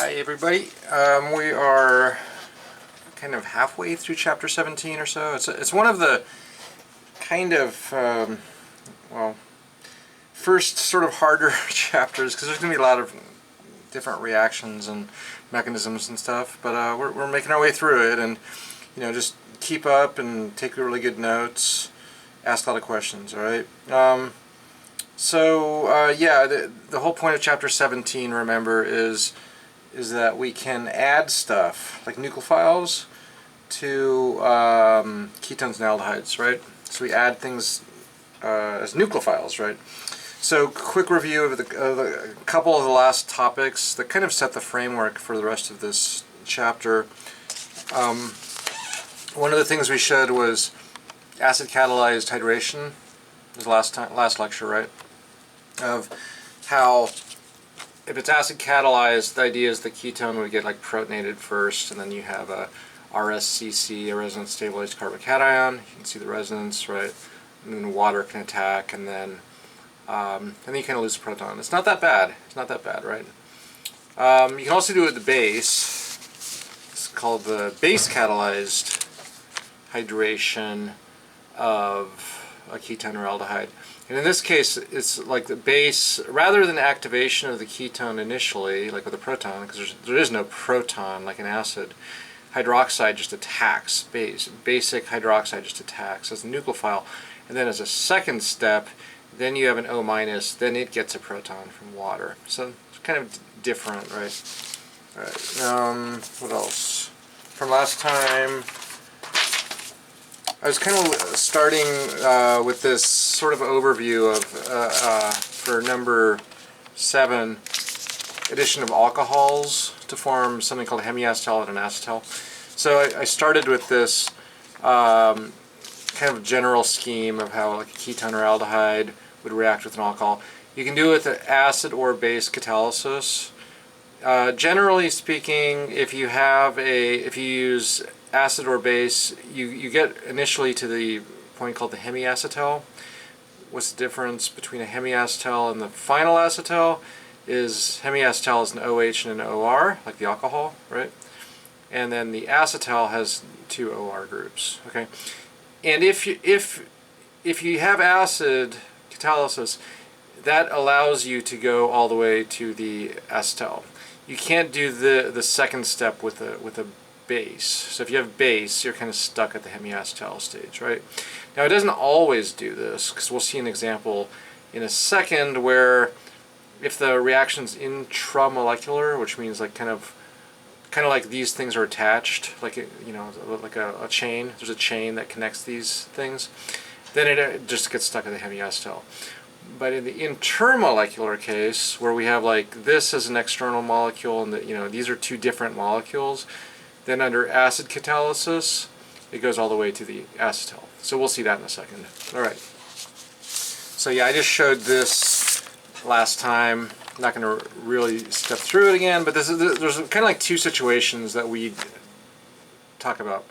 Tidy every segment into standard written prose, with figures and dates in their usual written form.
Hi everybody. We are kind of halfway through chapter 17 or so. It's one of the kind of, well, first sort of harder chapters because there's going to be a lot of different reactions and mechanisms and stuff, but we're making our way through it, and just keep up and take really good notes, ask a lot of questions, alright? Yeah, the whole point of chapter 17, remember, is that we can add stuff like nucleophiles to ketones and aldehydes, right? So we add things as nucleophiles, right? So quick review of a couple of the last topics that kind of set the framework for the rest of this chapter. One of the things we showed was acid-catalyzed hydration. It was last lecture, right? Of how if it's acid-catalyzed, the idea is the ketone would get like protonated first, and then you have a RSCC, a resonance stabilized carbocation. You can see the resonance, right? And then water can attack, and then you kind of lose a proton. It's not that bad. It's not that bad, right? You can also do it at the base. It's called the base-catalyzed hydration of a ketone or aldehyde. And in this case, it's like the base, rather than activation of the ketone initially, like with a proton, because there is no proton like an acid, hydroxide just attacks, basic hydroxide just attacks as a nucleophile. And then as a second step, then you have an O-, then it gets a proton from water. So it's kind of different, right? Alright, what else? From last time, I was kind of starting with this sort of overview of, for number 7, addition of alcohols to form something called Hemiacetal and Acetal. So I started with this kind of general scheme of how like a ketone or aldehyde would react with an alcohol. You can do it with acid or base catalysis. Generally speaking, if you use acid or base, you get initially to the point called the hemiacetal. What's the difference between a hemiacetal and the final acetal is hemiacetal is an OH and an OR, like the alcohol, right? And then the acetal has 2 OR groups, okay? And if you have acid catalysis, that allows you to go all the way to the acetal. You can't do the second step with a base. So if you have base, you're kind of stuck at the hemiacetal stage, right? Now it doesn't always do this, because we'll see an example in a second where if the reaction's intramolecular, which means like kind of like these things are attached, like like a chain. There's a chain that connects these things. Then it just gets stuck at the hemiacetal. But in the intermolecular case, where we have like this as an external molecule, and these are 2 different molecules, then under acid catalysis, it goes all the way to the acetal. So we'll see that in a second. All right. So yeah, I just showed this last time. I'm not going to really step through it again, but there's kind of like 2 situations that we talk about.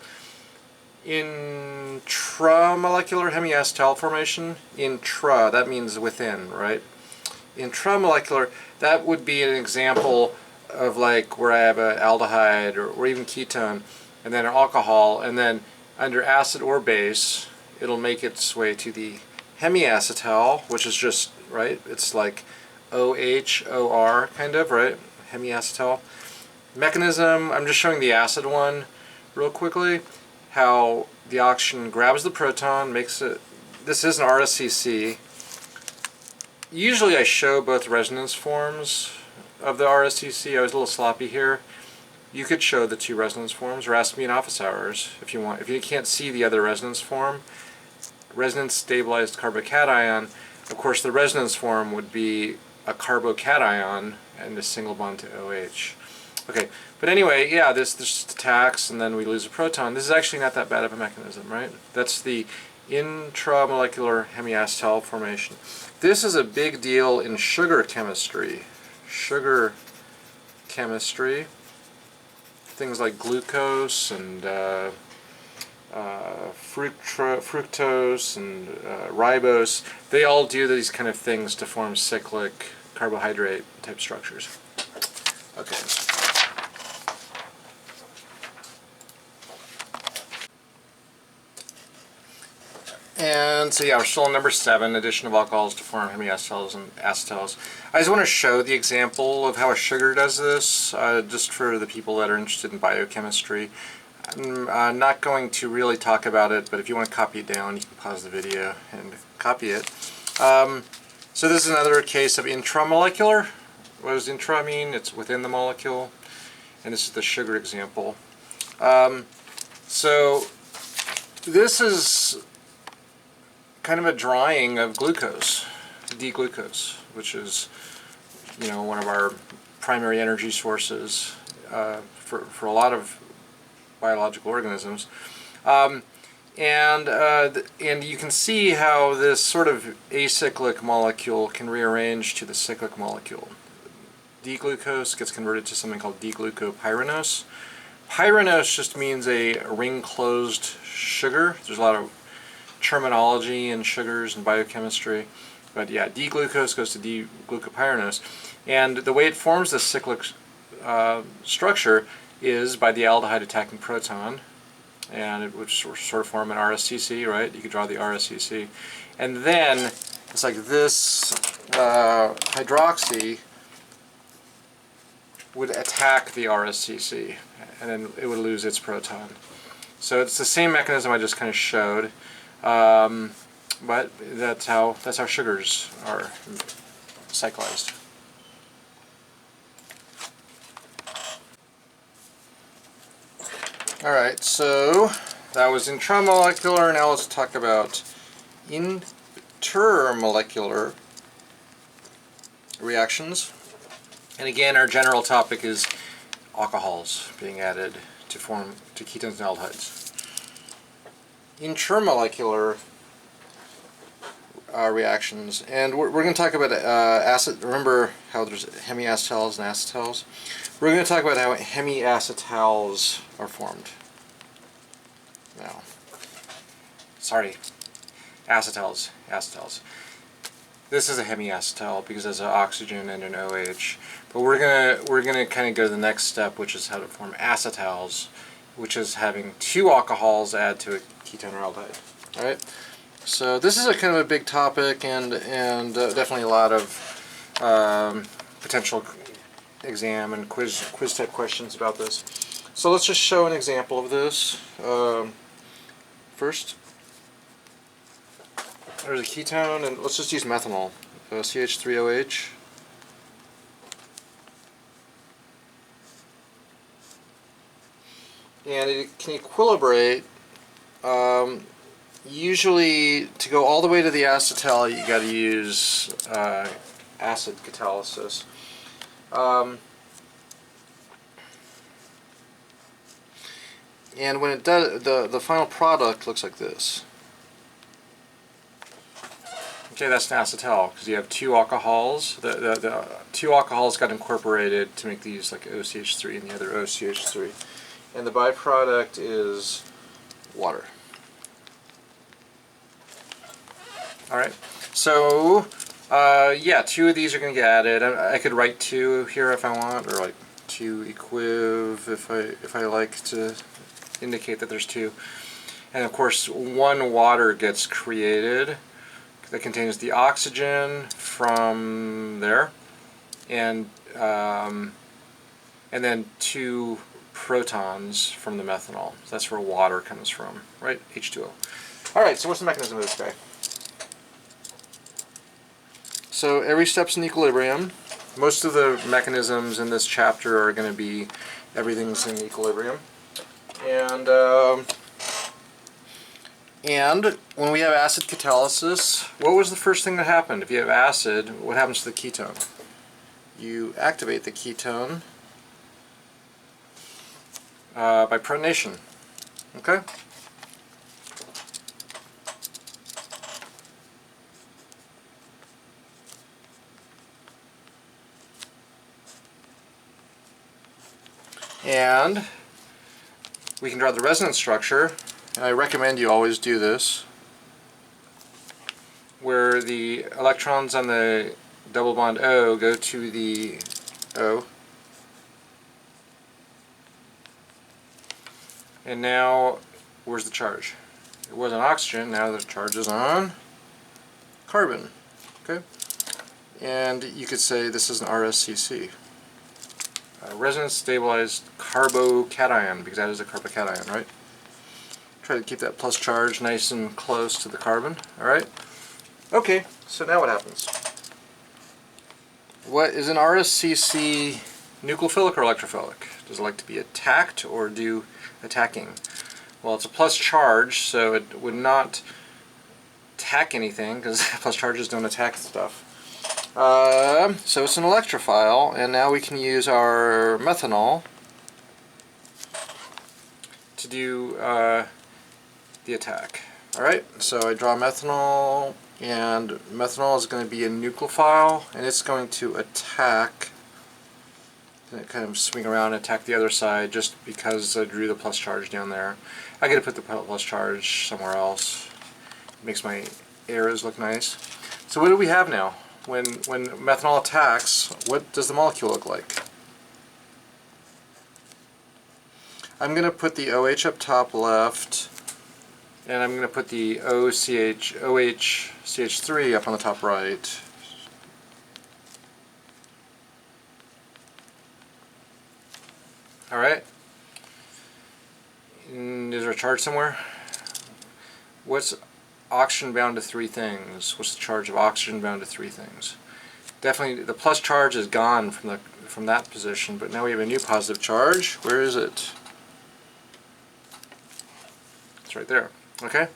Intramolecular hemiacetal formation, intra, that means within, right? Intramolecular, that would be an example of like where I have an aldehyde or even ketone, and then an alcohol, and then under acid or base, it'll make its way to the hemiacetal, which is just, right, it's like OH, OR kind of, right? Hemiacetal. Mechanism, I'm just showing the acid one real quickly, how the oxygen grabs the proton, makes it, this is an RSCC. Usually I show both resonance forms of the RSCC. I was a little sloppy here. You could show the 2 resonance forms, or ask me in office hours if you want. If you can't see the other resonance form, resonance stabilized carbocation, of course the resonance form would be a carbocation and a single bond to OH. Okay, but anyway, yeah, this attacks and then we lose a proton. This is actually not that bad of a mechanism, right? That's the intramolecular hemiacetal formation. This is a big deal in sugar chemistry. Sugar chemistry. Things like glucose and fructose and ribose, they all do these kind of things to form cyclic carbohydrate type structures. Okay. And so yeah, we're still on number 7, addition of alcohols to form hemiacetals and acetals. I just want to show the example of how a sugar does this, just for the people that are interested in biochemistry. I'm not going to really talk about it, but if you want to copy it down, you can pause the video and copy it. So this is another case of intramolecular. What does intra mean? It's within the molecule. And this is the sugar example. So this is kind of a drying of glucose, D-glucose, which is, you know, one of our primary energy sources for a lot of biological organisms. And you can see how this sort of acyclic molecule can rearrange to the cyclic molecule. D-glucose gets converted to something called D-glucopyranose. Pyranose just means a ring-closed sugar. There's a lot of terminology in sugars and biochemistry, but yeah, D-glucose goes to D-glucopyranose, and the way it forms this cyclic structure is by the aldehyde attacking proton, and it would sort of form an RSCC, right? You could draw the RSCC, and then it's like this hydroxy would attack the RSCC, and then it would lose its proton. So it's the same mechanism I just kind of showed, but that's how sugars are cyclized. Alright, so that was intramolecular. Now let's talk about intermolecular reactions. And again, our general topic is alcohols being added to form to ketones and aldehydes. Intermolecular reactions, and we're going to talk about acid. Remember how there's hemiacetals and acetals? We're going to talk about how hemiacetals are formed. No, sorry, acetals. This is a hemiacetal because there's an oxygen and an OH. But we're gonna kind of go to the next step, which is how to form acetals, which is having 2 alcohols add to a ketone or aldehyde. All right. So this is a kind of a big topic, and definitely a lot of potential exam and quiz type questions about this. So let's just show an example of this. First, there's a ketone, and let's just use methanol, CH3OH. And it can equilibrate. Usually, to go all the way to the acetal, you got to use acid catalysis. And when it does, the final product looks like this. Okay, that's an acetal because you have 2 alcohols. The 2 alcohols got incorporated to make these like OCH3 and the other OCH3. And the byproduct is water. Alright, so yeah, 2 of these are going to get added. I could write 2 here if I want, or like 2 equiv if I like to indicate that there's 2. And of course 1 water gets created that contains the oxygen from there, and then 2 protons from the methanol. So that's where water comes from, right? H2O. Alright, so what's the mechanism of this guy? So every step's in equilibrium. Most of the mechanisms in this chapter are going to be everything's in equilibrium. And when we have acid catalysis, what was the first thing that happened? If you have acid, what happens to the ketone? You activate the ketone by protonation. Okay? And we can draw the resonance structure, and I recommend you always do this, where the electrons on the double bond O go to the O. And now, where's the charge? it wasn't oxygen, now the charge is on carbon. Okay? And you could say this is an RSCC. Resonance stabilized carbocation, because that is a carbocation, right? Try to keep that plus charge nice and close to the carbon. Alright? Okay, so now what happens? What is an RSCC nucleophilic or electrophilic? Does it like to be attacked or do attacking? Well, it's a plus charge, so it would not attack anything, because plus charges don't attack stuff. So it's an electrophile, and now we can use our methanol to do the attack. Alright, so I draw methanol, and methanol is going to be a nucleophile, and it's going to attack, and kind of swing around and attack the other side just because I drew the plus charge down there. I gotta put the plus charge somewhere else. It makes my arrows look nice. So what do we have now? When methanol attacks, what does the molecule look like? I'm going to put the OH up top left, and I'm going to put the OHCH3 up on the top right. Alright. Is there a charge somewhere? What's oxygen bound to three things? What's the charge of oxygen bound to three things? Definitely the plus charge is gone from that position, but now we have a new positive charge. Where is it? It's right there. Okay?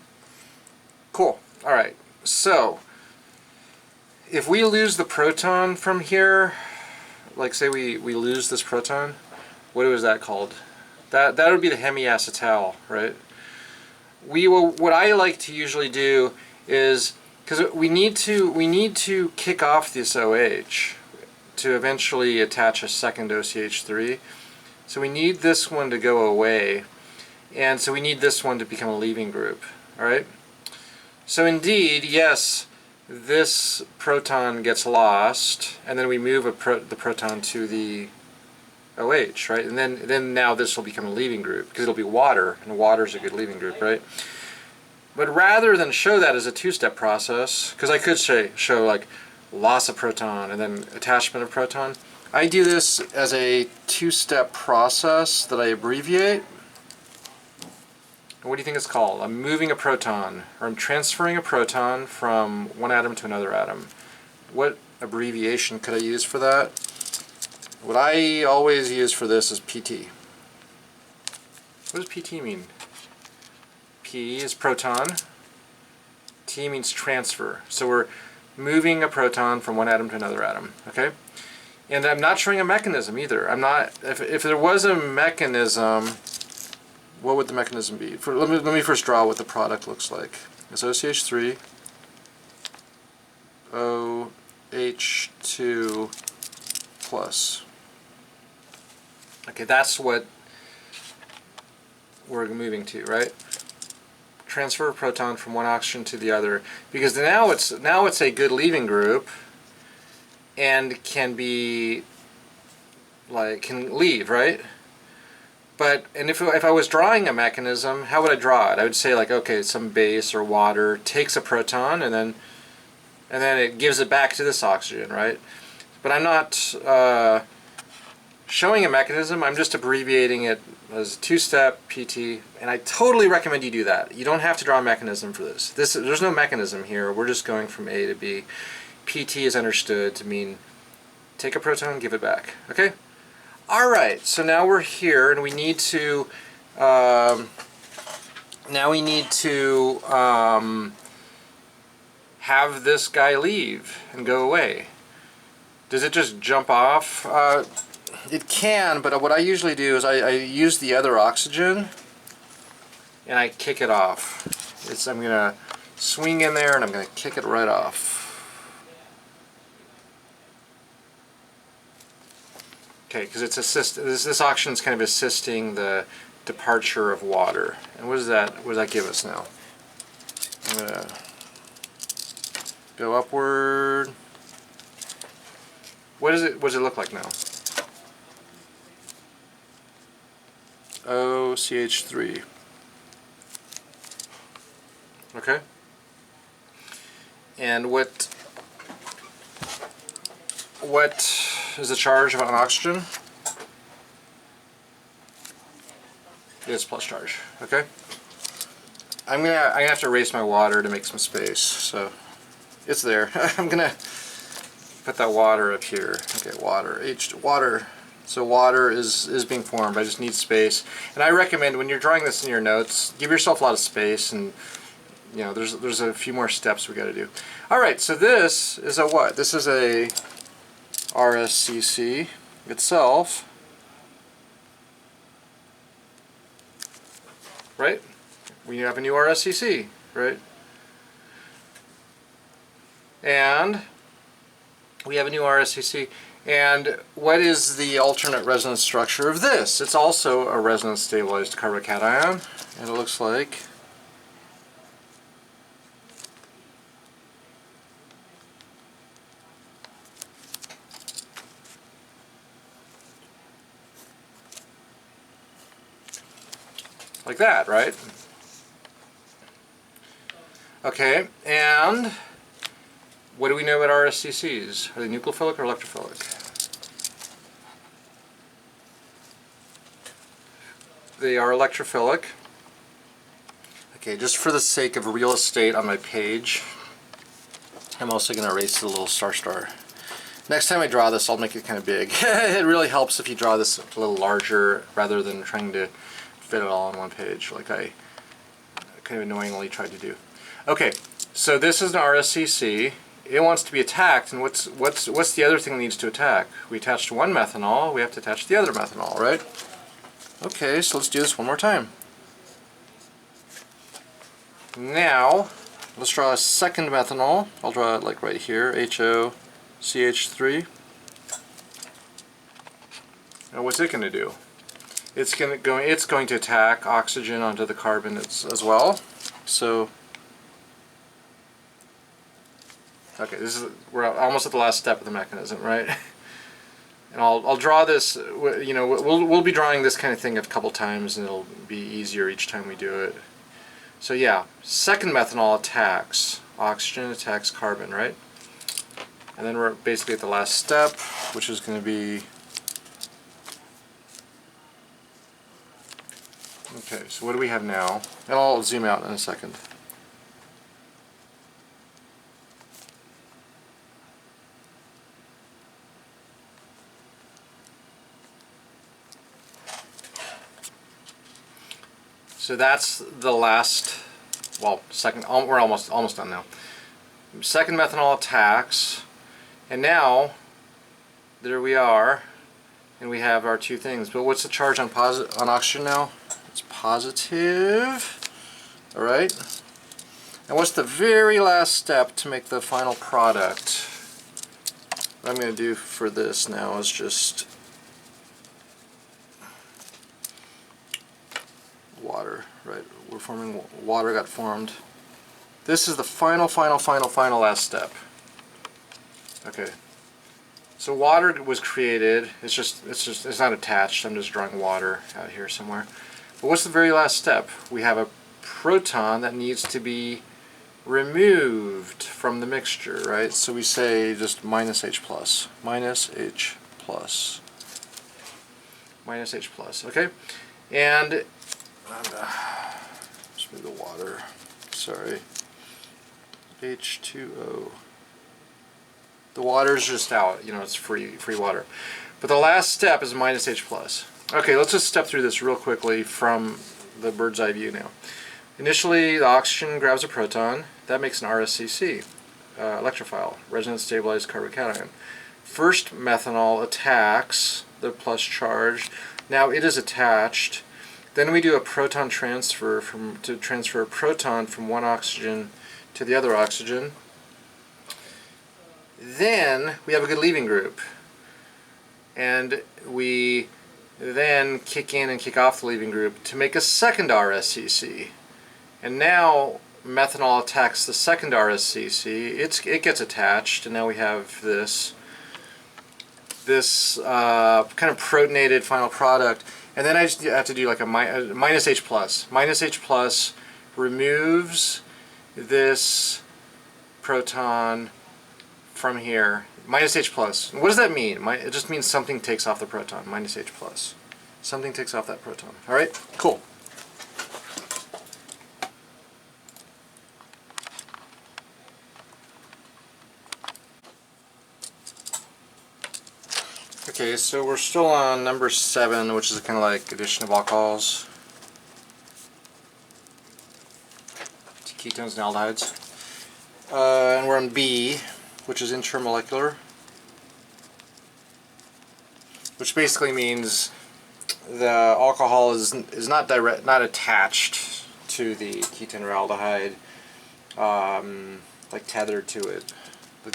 Cool. Alright, so if we lose the proton from here, like say we lose this proton, what was that called? That would be the hemiacetal, right? What I like to usually do is, because we need to kick off this OH to eventually attach a second OCH3. So we need this one to go away, and so we need this one to become a leaving group. All right. So indeed, yes, this proton gets lost, and then we move the proton to the OH, right? And then now this will become a leaving group, because it'll be water, and water is a good leaving group, right? But rather than show that as a two-step process, because I could show like loss of proton and then attachment of proton, I do this as a two-step process that I abbreviate. And what do you think it's called? I'm moving a proton, or I'm transferring a proton from one atom to another atom. What abbreviation could I use for that? What I always use for this is PT. What does PT mean? P is proton. T means transfer. So we're moving a proton from one atom to another atom. Okay? And I'm not showing a mechanism either. I'm not. If there was a mechanism, what would the mechanism be? Let me first draw what the product looks like. It's OCH3, OH2 plus. Okay, that's what we're moving to, right? Transfer a proton from one oxygen to the other, because now it's a good leaving group, and can leave, right? But if I was drawing a mechanism, how would I draw it? I would say like, okay, some base or water takes a proton and then it gives it back to this oxygen, right? But I'm not showing a mechanism. I'm just abbreviating it as a two-step PT, and I totally recommend you do that. You don't have to draw a mechanism for this. There's no mechanism here. We're just going from A to B. PT is understood to mean take a proton, give it back. Okay? Alright, so now we're here, and we need to have this guy leave and go away. Does it just jump off? It can, but what I usually do is I use the other oxygen and I kick it off. I'm going to swing in there and I'm going to kick it right off. Okay, because this oxygen is kind of assisting the departure of water. And what does that give us now? I'm going to go upward. What does it look like now? OCH3. Okay? And what is the charge on oxygen? It's plus charge. Okay? I'm gonna have to erase my water to make some space. So it's there. I'm gonna put that water up here. Okay, water. So water is being formed. I just need space. And I recommend when you're drawing this in your notes, give yourself a lot of space, and you know, there's a few more steps we got to do. All right, so this is a what? This is a RSCC itself, right? We have a new RSCC, right? And we have a new RSCC. And what is the alternate resonance structure of this? It's also a resonance stabilized carbocation, and it looks like that, right? Okay, and what do we know about RSCCs? Are they nucleophilic or electrophilic? They are electrophilic. Okay, just for the sake of real estate on my page, I'm also going to erase the little star. Next time I draw this, I'll make it kind of big. It really helps if you draw this a little larger rather than trying to fit it all on one page like I kind of annoyingly tried to do. Okay, so this is an RSCC. It wants to be attacked, and what's the other thing it needs to attack? We attached one methanol, we have to attach the other methanol, right? Okay, so let's do this one more time. Now, let's draw a second methanol. I'll draw it like right here, HOCH3. Now what's it going to do? It's going to attack oxygen onto the carbon as well. So, okay, we're almost at the last step of the mechanism, right? And I'll draw this. You know, we'll be drawing this kind of thing a couple times, and it'll be easier each time we do it. So yeah, second methanol attacks oxygen, attacks carbon, right? And then we're basically at the last step, which is going to be. Okay, so what do we have now? And I'll zoom out in a second. So that's the last, well, second, we're almost done now. Second methanol attacks, and now, there we are, and we have our two things. But what's the charge on oxygen now? It's positive. All right. And what's the very last step to make the final product? What I'm going to do for this now is just water, right? We're forming water, got formed. This is the final last step. Okay. So water was created. It's not attached. I'm just drawing water out here somewhere. But what's the very last step? We have a proton that needs to be removed from the mixture, right? So we say just minus H plus, okay? And just move the water. Sorry. H2O. The water's just out. You know, it's free water. But the last step is minus H plus. Okay, let's just step through this real quickly from the bird's eye view now. Initially, the oxygen grabs a proton. That makes an RSCC, electrophile, resonance stabilized carbocation. First methanol attacks the plus charge. Now it is attached. Then we do a proton transfer to transfer a proton from one oxygen to the other oxygen. Then we have a good leaving group, and we then kick in and kick off the leaving group to make a second RSCC. And now methanol attacks the second RSCC. It gets attached, and now we have this kind of protonated final product. And then I just have to do like a minus H plus. Minus H plus removes this proton from here, minus H plus. What does that mean? It just means something takes off the proton, minus H plus. Something takes off that proton. All right, cool. Okay, so we're still on number 7, which is kind of like addition of alcohols to ketones and aldehydes. And we're on B, which is intermolecular, which basically means the alcohol is not attached to the ketone or aldehyde, like tethered to it,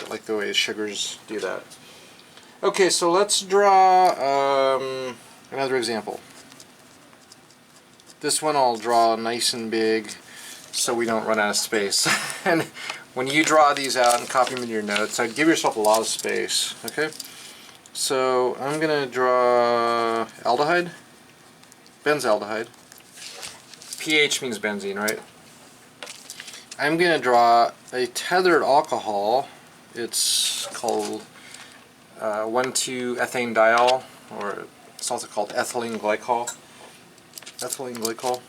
like the way sugars do that. Okay, so let's draw another example. This one I'll draw nice and big so we don't run out of space. And when you draw these out and copy them in your notes, I'd give yourself a lot of space. Okay? So I'm going to draw aldehyde, benzaldehyde. pH means benzene, right? I'm going to draw a tethered alcohol. It's called 1,2-ethane diol, or it's also called ethylene glycol. Ethylene glycol,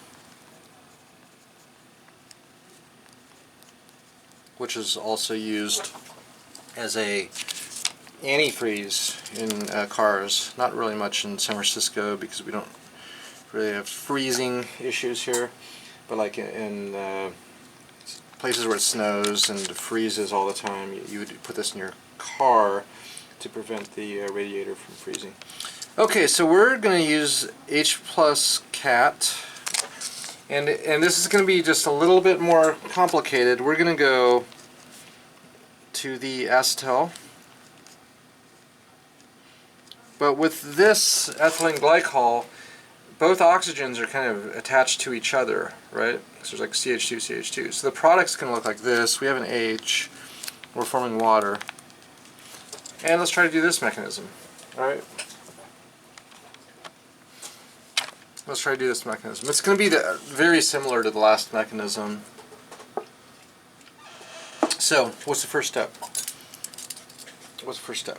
which is also used as a antifreeze in cars. Not really much in San Francisco because we don't really have freezing issues here, but like in places where it snows and freezes all the time, you would put this in your car to prevent the radiator from freezing. Okay, so we're going to use H plus cat, and this is going to be just a little bit more complicated. We're going to go to the acetal, but with this ethylene glycol, both oxygens are kind of attached to each other, right? So there's like CH2, CH2. So the product's going to look like this. We have an H, we're forming water. And let's try to do this mechanism. Alright? Let's try to do this mechanism. It's going to be very similar to the last mechanism. So, what's the first step? What's the first step?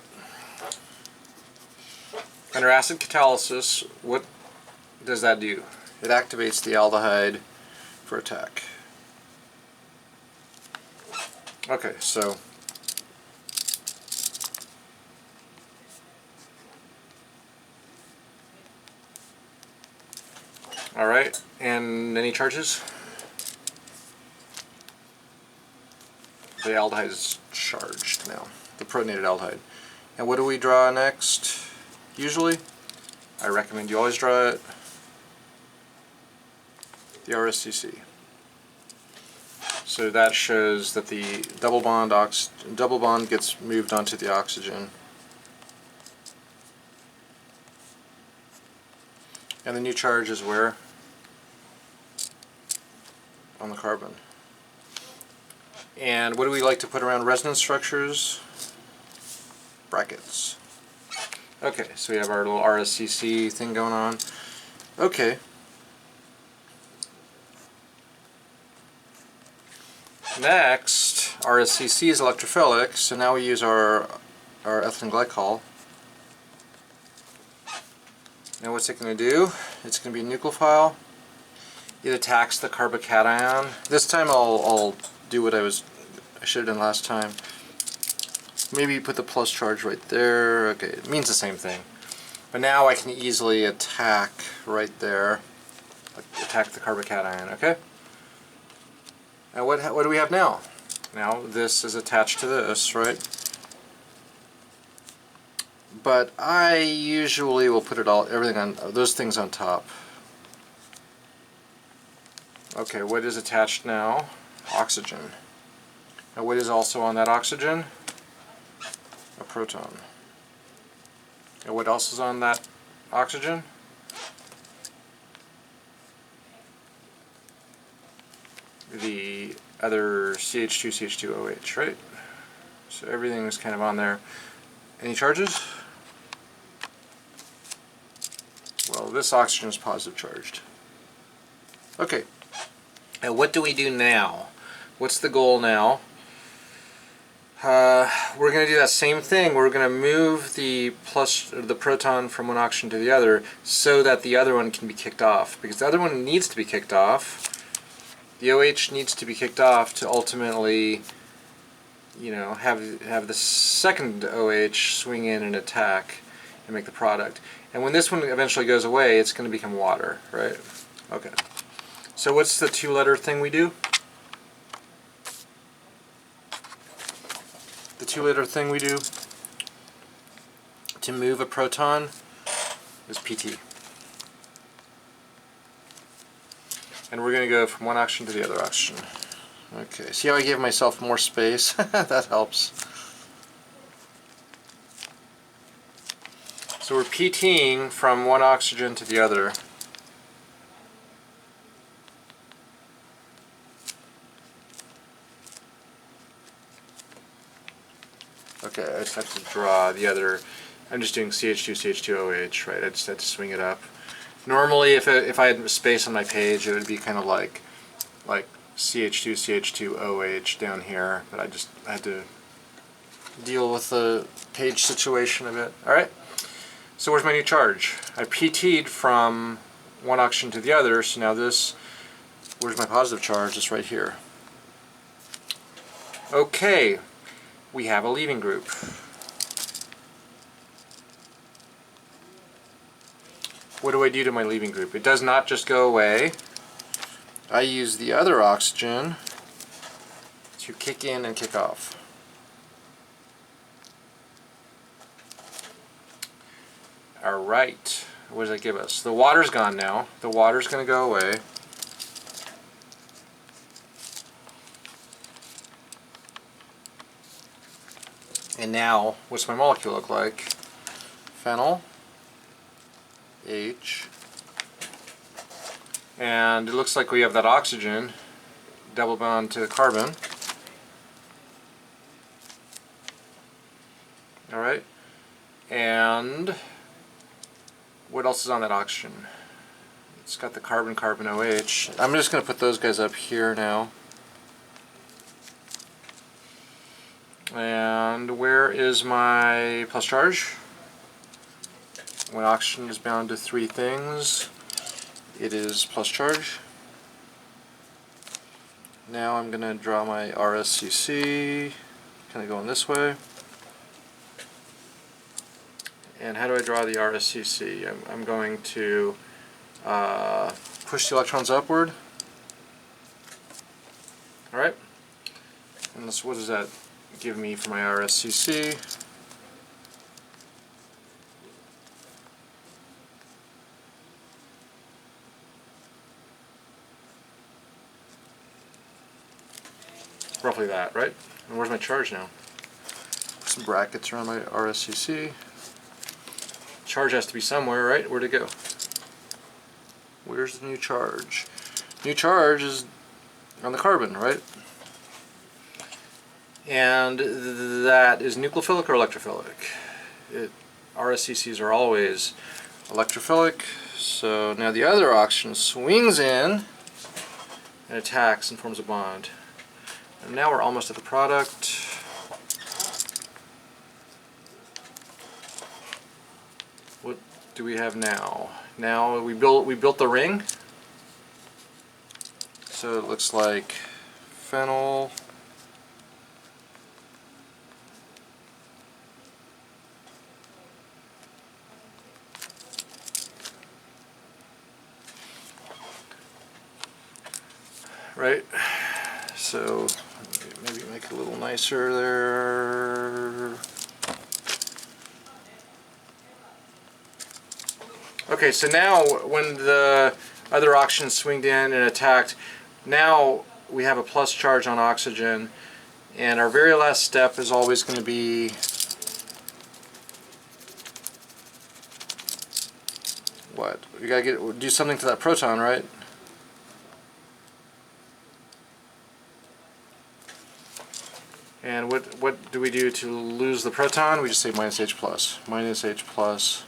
Under acid catalysis, what does that do? It activates the aldehyde for attack. Okay, so alright, and any charges? The aldehyde is charged now, the protonated aldehyde. And what do we draw next? Usually, I recommend you always draw it, the RSCC. So that shows that the double bond gets moved onto the oxygen. And the new charge is where? On the carbon. And what do we like to put around resonance structures? Brackets. Okay, so we have our little RSCC thing going on. Okay. Next, RSCC is electrophilic, so now we use our ethylene glycol. Now what's it going to do? It's going to be a nucleophile. It attacks the carbocation. This time I'll do what I should have done last time. Maybe put the plus charge right there. Okay, it means the same thing. But now I can easily attack right there. Attack the carbocation, okay? And what do we have now? Now this is attached to this, right? But I usually will put everything on those things on top. Okay, what is attached now? Oxygen. Now what is also on that oxygen? A proton. And what else is on that oxygen? The other CH2, CH2OH, right? So everything is kind of on there. Any charges? Well, this oxygen is positive charged. Okay. And what do we do now what's the goal now? We're going to do that same thing. We're going to move the proton from one oxygen to the other so that the other one can be kicked off, because the other one needs to be kicked off. The OH needs to be kicked off to ultimately, you know, have the second OH swing in and attack and make the product. And when this one eventually goes away, it's going to become water, right? Okay. So what's the two-letter thing we do? The two-letter thing we do to move a proton is PT. And we're going to go from one oxygen to the other oxygen. Okay, see how I gave myself more space? That helps. So we're PTing from one oxygen to the other. Okay, I just have to draw the other. I'm just doing CH2, CH2OH, right? I just had to swing it up. Normally, if I had space on my page, it would be kind of like CH2, CH2OH down here, but I had to deal with the page situation a bit. All right. So where's my new charge? I PT'd from one oxygen to the other, so now where's my positive charge? It's right here. Okay, we have a leaving group. What do I do to my leaving group? It does not just go away. I use the other oxygen to kick in and kick off. Alright, what does that give us? The water's gone now. The water's going to go away. And now, what's my molecule look like? Phenyl, H, and it looks like we have that oxygen double bond to carbon. Alright, and what else is on that oxygen? It's got the carbon-carbon OH. I'm just going to put those guys up here now. And where is my plus charge? When oxygen is bound to three things, it is plus charge. Now I'm going to draw my RSCC, kind of going this way. And how do I draw the RSCC? I'm going to push the electrons upward. Alright. And what does that give me for my RSCC? Roughly that, right? And where's my charge now? Put some brackets around my RSCC. Charge has to be somewhere, right? Where'd it go? Where's the new charge? New charge is on the carbon, right? And that is nucleophilic or electrophilic? RSCCs are always electrophilic. So now the other oxygen swings in and attacks and forms a bond. And now we're almost at the product. What do we have now? Now we built the ring. So it looks like phenyl, right? So maybe make it a little nicer there. Okay, so now when the other oxygen swinged in and attacked, now we have a plus charge on oxygen, and our very last step is always going to be what? We gotta do something to that proton, right? And what do we do to lose the proton? We just say minus H plus. Minus H plus.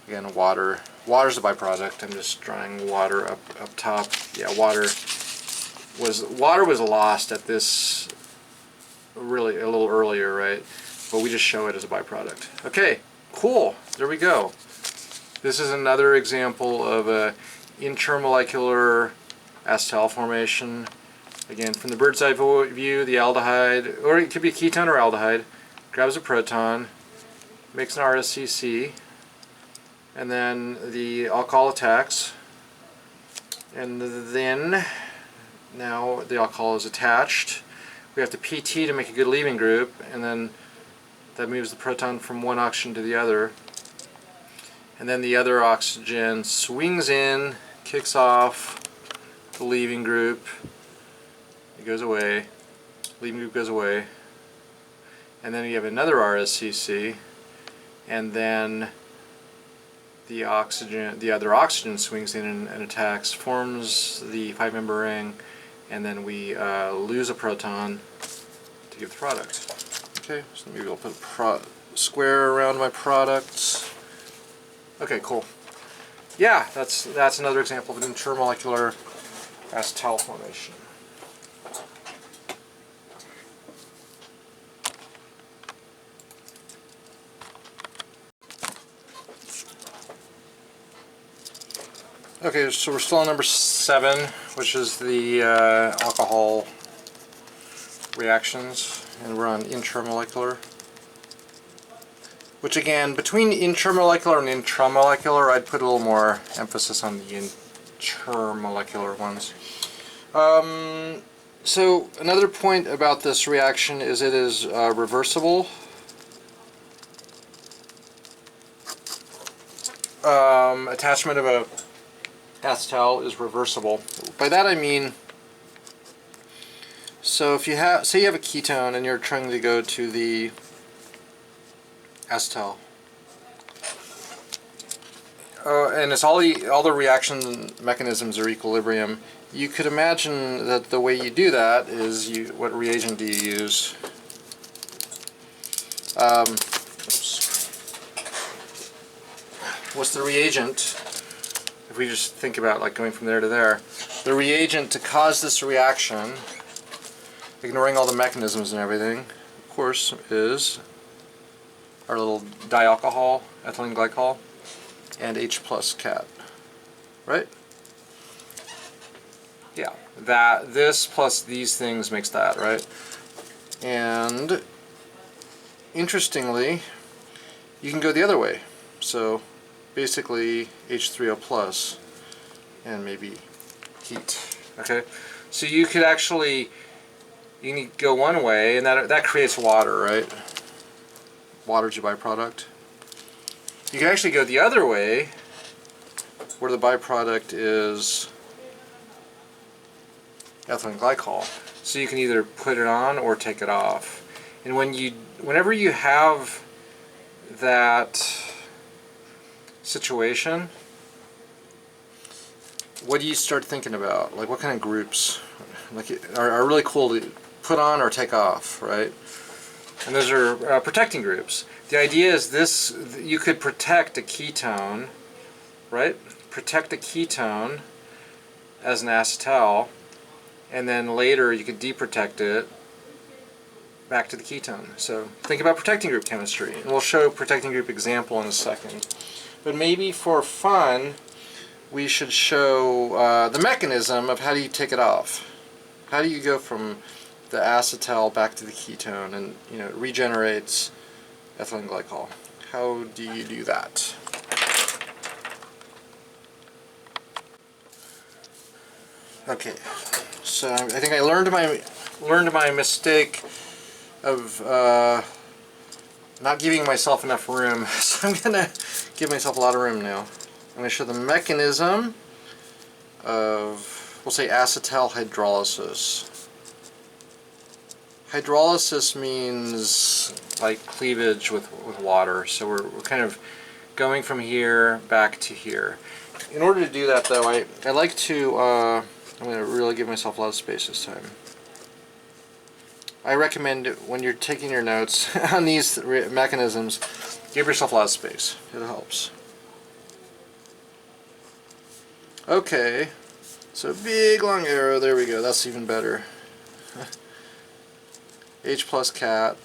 Again, water. Water's a byproduct. I'm just drawing water up top. Yeah, water water was lost at this really a little earlier, right? But we just show it as a byproduct. Okay, cool. There we go. This is another example of a intermolecular acetal formation. Again, from the bird's eye view, the aldehyde, or it could be a ketone or aldehyde, grabs a proton, makes an RSCC, and then the alcohol attacks, and then now the alcohol is attached. We have to PT to make a good leaving group, and then that moves the proton from one oxygen to the other. And then the other oxygen swings in, kicks off the leaving group, it goes away, leaving group goes away, and then you have another RSCC, and then the other oxygen swings in and attacks, forms the 5-member ring, and then we lose a proton to give the product. Okay, so maybe I'll put a square around my product. Okay, cool. Yeah, that's another example of an intermolecular acetal formation. Okay, so we're still on number 7, which is the alcohol reactions, and we're on intermolecular. Which again, between intermolecular and intramolecular, I'd put a little more emphasis on the intermolecular ones. So another point about this reaction is it is reversible. Attachment of a acetal is reversible. By that I mean, so if you have, say you have a ketone and you're trying to go to the acetal, and it's all the reaction mechanisms are equilibrium. You could imagine that the way you do that is what reagent do you use? What's the reagent? If we just think about like going from there to there, the reagent to cause this reaction, ignoring all the mechanisms and everything, of course, is our little dialcohol, ethylene glycol, and H plus cat, right? Yeah, this plus these things makes that, right? And interestingly, you can go the other way. So basically H3O plus and maybe heat. Okay, so you could actually, you can go one way, and that creates water, right? Water's your byproduct. You can actually go the other way, where the byproduct is ethylene glycol. So you can either put it on or take it off. And whenever you have that situation, what do you start thinking about? Like, what kind of groups are really cool to put on or take off, right? And those are protecting groups. The idea is this: you could protect a ketone, right? Protect a ketone as an acetal, and then later you could deprotect it back to the ketone. So think about protecting group chemistry, and we'll show protecting group example in a second. But maybe for fun, we should show the mechanism of how do you take it off. How do you go from the acetal back to the ketone, and it regenerates ethylene glycol. How do you do that? Okay, so I think I learned my mistake of not giving myself enough room, so I'm gonna give myself a lot of room now. I'm gonna show the mechanism of, we'll say, acetal hydrolysis. Hydrolysis means like cleavage with water, so we're kind of going from here back to here. In order to do that, though, I like to, I'm going to really give myself a lot of space this time. I recommend when you're taking your notes on these mechanisms, give yourself a lot of space. It helps. Okay, So big long arrow, there we go, that's even better. H plus cat.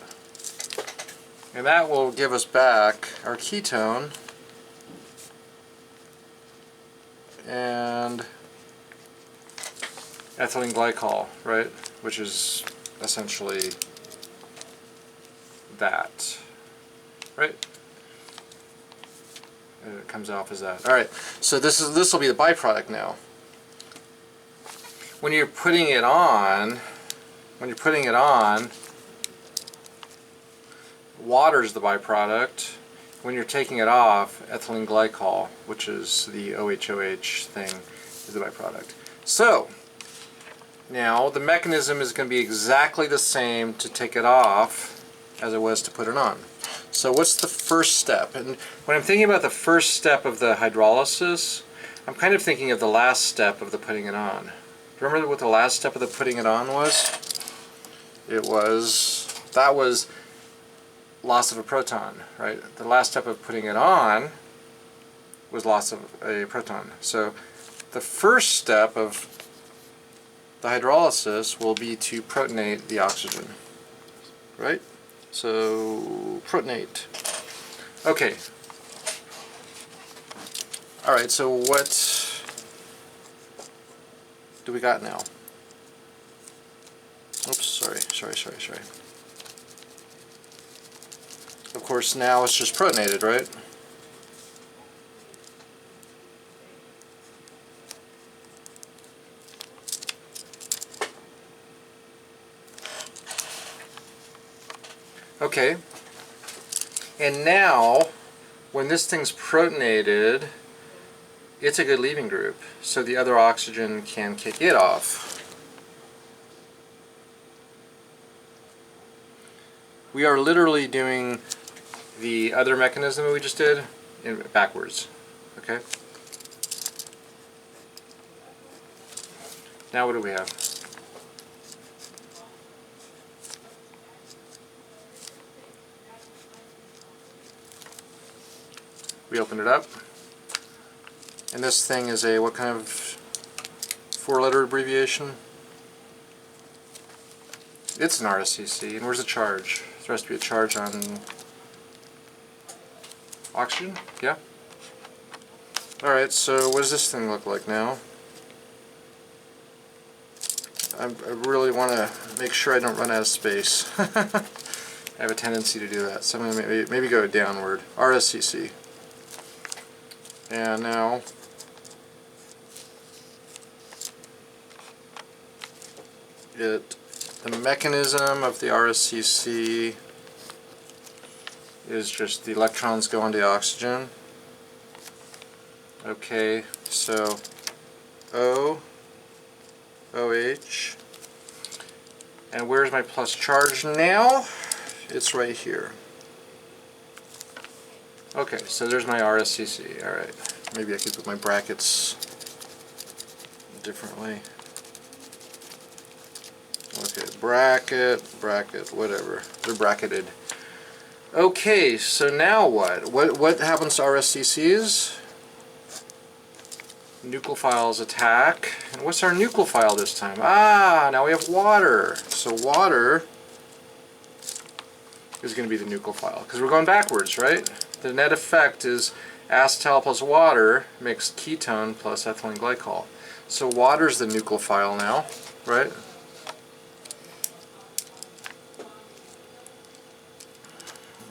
And that will give us back our ketone and ethylene glycol, right? Which is essentially that, right? And it comes off as that. All right, so this will be the byproduct now. When you're putting it on, water's the byproduct. When you're taking it off, ethylene glycol, which is the OHOH thing, is the byproduct. So now the mechanism is going to be exactly the same to take it off as it was to put it on. So what's the first step? And when I'm thinking about the first step of the hydrolysis, I'm kind of thinking of the last step of the putting it on. Remember what the last step of the putting it on was? That was loss of a proton, right? The last step of putting it on was loss of a proton. So the first step of the hydrolysis will be to protonate the oxygen, right? So protonate. Okay. All right, so what do we got now? Oops, sorry. Of course, now it's just protonated, right? Okay. And now, when this thing's protonated, it's a good leaving group, so the other oxygen can kick it off. We are literally doing the other mechanism that we just did backwards. Okay? Now what do we have? We open it up. And this thing is a, what kind of 4-letter abbreviation? It's an RSCC. And where's the charge? There has to be a charge on oxygen? Yeah? Alright, so what does this thing look like now? I really want to make sure I don't run out of space. I have a tendency to do that, so I'm going to maybe go downward. RSCC. And now the mechanism of the RSCC is just the electrons go onto the oxygen. Okay, so O, OH, and where's my plus charge now? It's right here. Okay, so there's my RSCC. Alright, maybe I could put my brackets differently. Okay, bracket, whatever. They're bracketed. Okay, so now what? What happens to RSCCs? Nucleophiles attack. And what's our nucleophile this time? Ah, now we have water. So water is going to be the nucleophile, because we're going backwards, right? The net effect is acetal plus water makes ketone plus ethylene glycol. So water's the nucleophile now, right?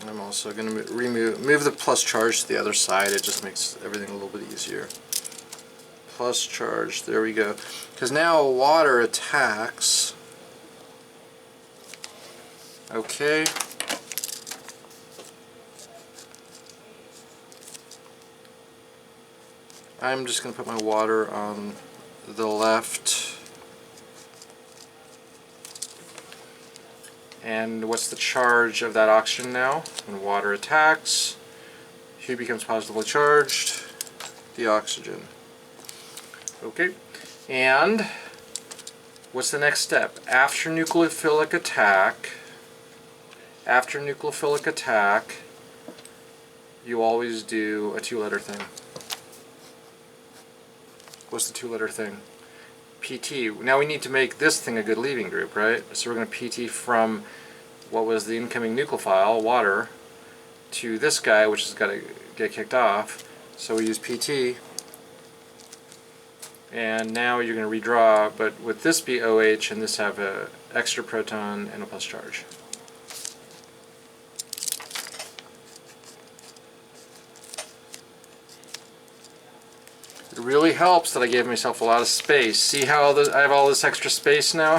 I'm also going to move the plus charge to the other side. It just makes everything a little bit easier. Plus charge, there we go. Because now water attacks. Okay. I'm just going to put my water on the left. And what's the charge of that oxygen now? When water attacks, He becomes positively charged, the oxygen. Okay, and what's the next step? After nucleophilic attack, you always do a two-letter thing. What's the two-letter thing? PT. Now we need to make this thing a good leaving group, right? So we're going to PT from what was the incoming nucleophile, water, to this guy, which has got to get kicked off. So we use PT. And now you're going to redraw, but with this be OH and this have a extra proton and a plus charge. It really helps that I gave myself a lot of space. See how I have all this extra space now?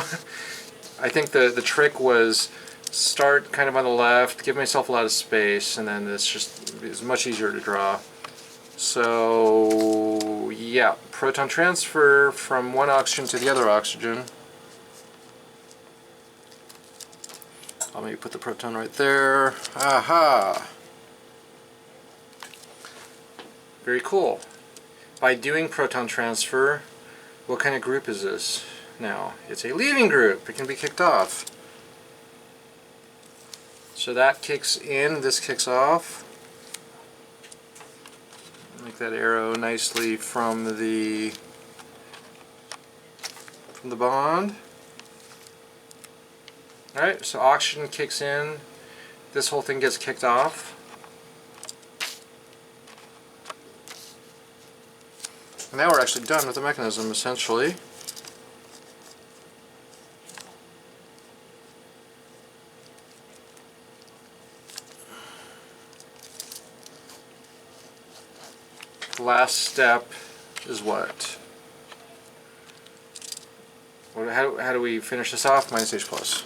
I think the trick was start kind of on the left, give myself a lot of space, and then it's much easier to draw. So yeah, proton transfer from one oxygen to the other oxygen. I'll maybe put the proton right there. Aha! Very cool. By doing proton transfer, what kind of group is this now? It's a leaving group. It can be kicked off. So that kicks in, this kicks off. Make that arrow nicely from the bond. Alright, so oxygen kicks in, this whole thing gets kicked off. And now we're actually done with the mechanism, essentially. The last step is what? How do we finish this off? Minus H plus.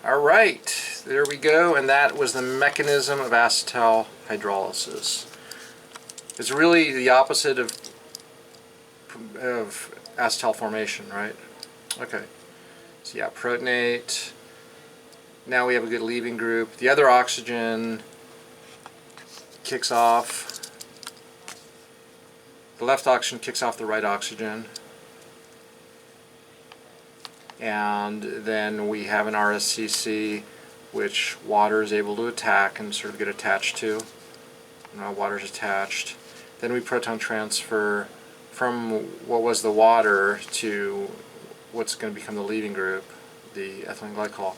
Alright, there we go, and that was the mechanism of acetal hydrolysis. It's really the opposite of acetal formation, right? Okay, so yeah, protonate. Now we have a good leaving group. The other oxygen kicks off. The left oxygen kicks off the right oxygen. And then we have an RSCC which water is able to attack and sort of get attached to. Now water's attached. Then we proton transfer from what was the water to what's going to become the leaving group, the ethylene glycol.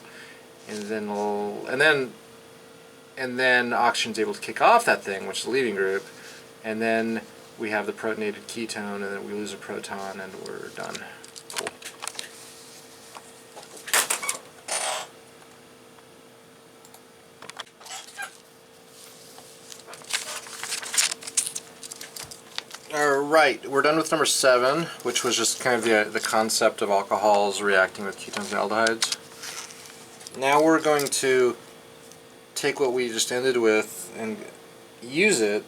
And then oxygen's able to kick off that thing, which is the leaving group, and then we have the protonated ketone, and then we lose a proton, and we're done. Cool. Alright, we're done with number 7, which was just kind of the concept of alcohols reacting with ketones and aldehydes. Now we're going to take what we just ended with and use it.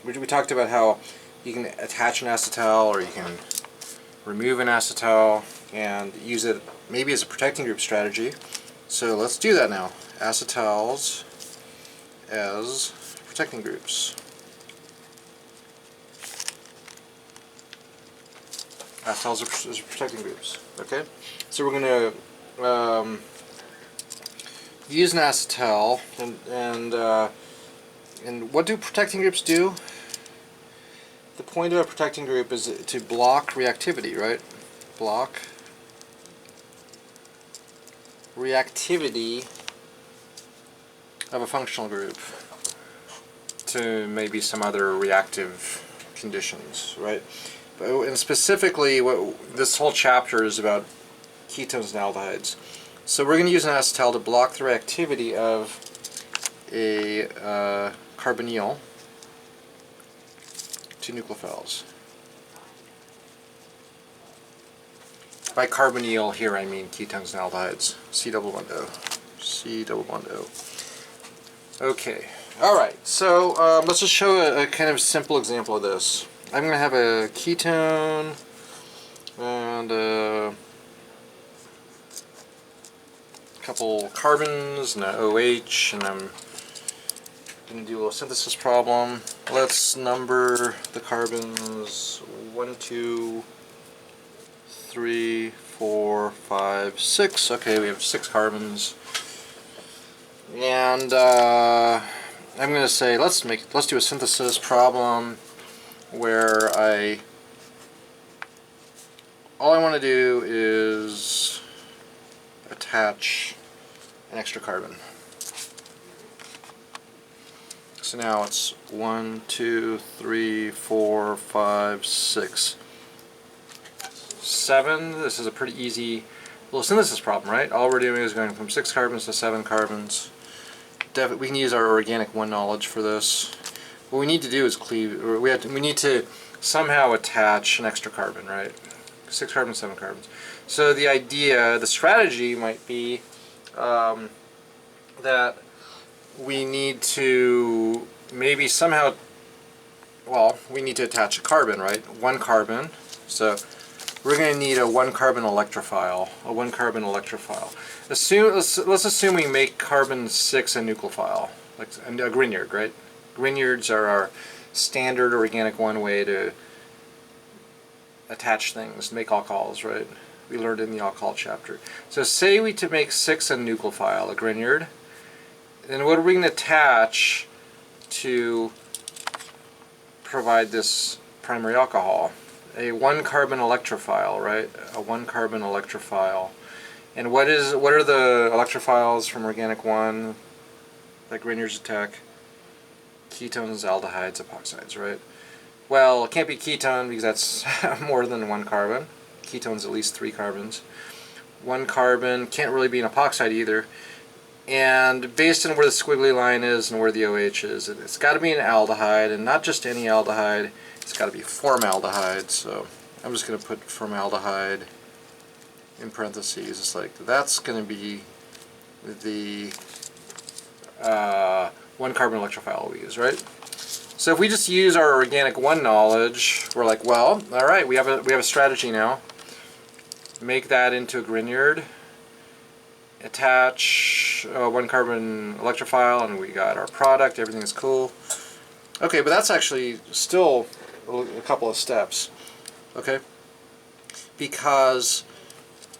We talked about how you can attach an acetal or you can remove an acetal and use it maybe as a protecting group strategy. So let's do that now. Acetals as protecting groups. Acetals as protecting groups. Okay, so we're going to use an acetal, and what do protecting groups do? The point of a protecting group is to block reactivity, right? Block reactivity of a functional group to maybe some other reactive conditions, right? And specifically, this whole chapter is about ketones and aldehydes. So we're going to use an acetal to block the reactivity of a carbonyl to nucleophiles. By carbonyl here I mean ketones and aldehydes. C double bond O. C double bond O. Okay. Alright, so let's just show a kind of simple example of this. I'm going to have a ketone and a couple carbons and an OH, and I'm going to do a little synthesis problem. Let's number the carbons 1, 2, 3, 4, 5, 6. Okay, we have 6 carbons. And I'm going to say let's do a synthesis problem where all I want to do is attach an extra carbon. So now it's 1, 2, 3, 4, 5, 6, 7. This is a pretty easy little synthesis problem, right? All we're doing is going from 6 carbons to 7 carbons. We can use our organic 1 knowledge for this. What we need to do is cleave, or we need to somehow attach an extra carbon, right? 6 carbons, 7 carbons. So the idea, the strategy might be that we need to maybe somehow, well, we need to attach a carbon, right? 1 carbon. So we're going to need a 1 carbon electrophile. A 1 carbon electrophile. Let's assume we make carbon 6 a nucleophile, like a Grignard, right? Grignards are our standard organic 1 way to attach things, make alcohols, right? We learned in the alcohol chapter. So say we to make 6 a nucleophile, a Grignard, then what are we going to attach to provide this primary alcohol? A 1 carbon electrophile, right? A 1 carbon electrophile. And what are the electrophiles from organic 1 that Grignards attack? Ketones, aldehydes, epoxides, right? Well, it can't be ketone because that's more than 1 carbon. Ketone's at least 3 carbons. 1 carbon can't really be an epoxide either. And based on where the squiggly line is and where the OH is, it's got to be an aldehyde, and not just any aldehyde. It's got to be formaldehyde. So I'm just going to put formaldehyde in parentheses. It's like that's going to be the 1 carbon electrophile we use, right? So if we just use our organic 1 knowledge, we're like, well, all right, we have a strategy now. Make that into a Grignard, attach a 1 carbon electrophile, and we got our product. Everything is cool. Okay, but that's actually still a couple of steps. Okay, because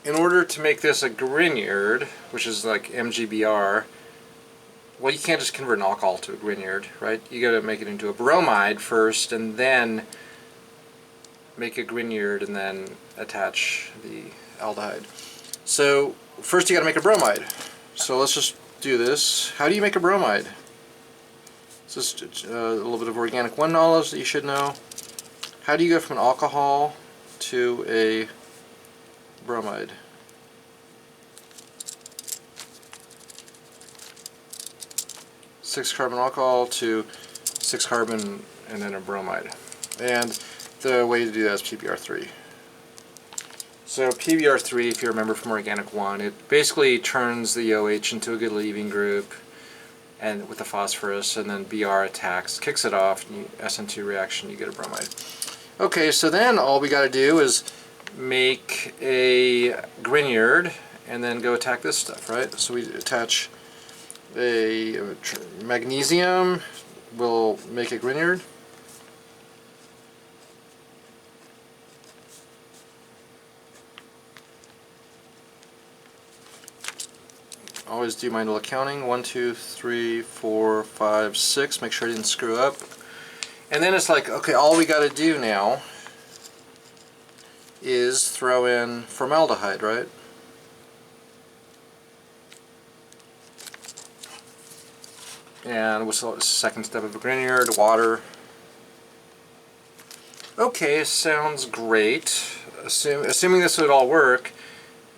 in order to make this a Grignard, which is like MGBR, well, you can't just convert an alcohol to a Grignard, right? You got to make it into a bromide first, and then make a Grignard, and then attach the aldehyde. So first you got to make a bromide. So let's just do this. How do you make a bromide? It's just a little bit of organic 1 knowledge that you should know. How do you go from an alcohol to a bromide? Six carbon alcohol to 6 carbon and then a bromide. And the way to do that is PBr3. So PBr3, if you remember from organic 1, it basically turns the OH into a good leaving group and with the phosphorus, and then Br attacks, kicks it off, and SN2 reaction, you get a bromide. Okay, so then all we got to do is make a Grignard and then go attack this stuff, right? So we attach a magnesium, we'll make a Grignard. Always do my little accounting. 1, 2, 3, 4, 5, 6. Make sure I didn't screw up. And then it's like, okay, all we got to do now is throw in formaldehyde, right? And what's the second step of a Grignard? Water. Okay, sounds great. Assuming this would all work,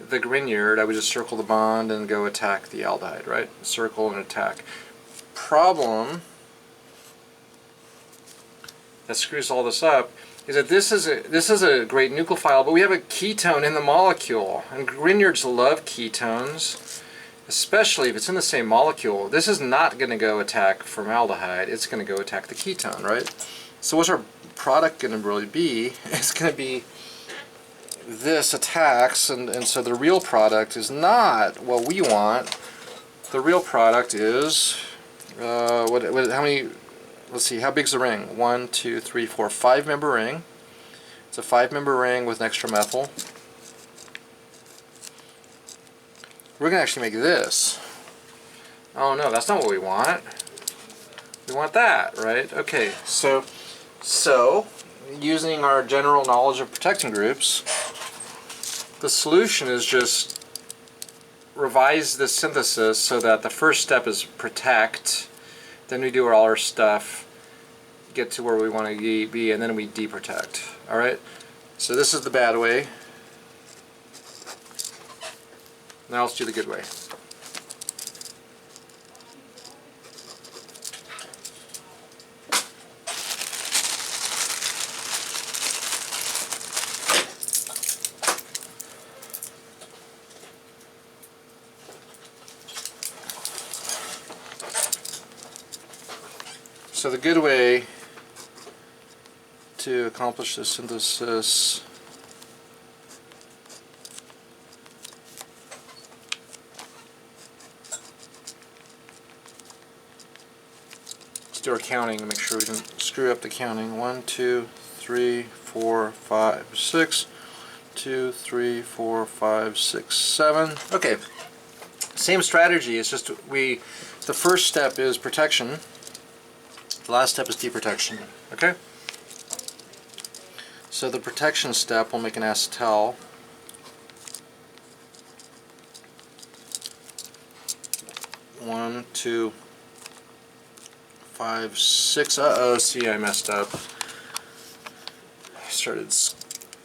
the Grignard, I would just circle the bond and go attack the aldehyde, right? Circle and attack. Problem that screws all this up is that this is a great nucleophile, but we have a ketone in the molecule, and Grignards love ketones, especially if it's in the same molecule. This is not going to go attack formaldehyde, it's going to go attack the ketone, right? So what's our product going to really be? It's going to be this attacks, and so the real product is not what we want. The real product is, how many, let's see, how big's the ring? 1, 2, 3, 4, 5-member ring. It's a 5-member ring with an extra methyl. We're going to actually make this. Oh no, that's not what we want. We want that, right? Okay, so So, using our general knowledge of protecting groups, the solution is just revise the synthesis so that the first step is protect, then we do all our stuff, get to where we want to be, and then we deprotect. Alright? So this is the bad way. Now let's do the good way. So the good way to accomplish this synthesis let's do our counting and make sure we didn't screw up the counting. 1, 2, 3, 4, 5, 6. 2, 3, 4, 5, 6, 7. Okay. Same strategy, it's just the first step is protection. The last step is deprotection. Okay? So the protection step, we'll make an acetal. One, 2, 5, 6. Uh-oh, see, I messed up. I started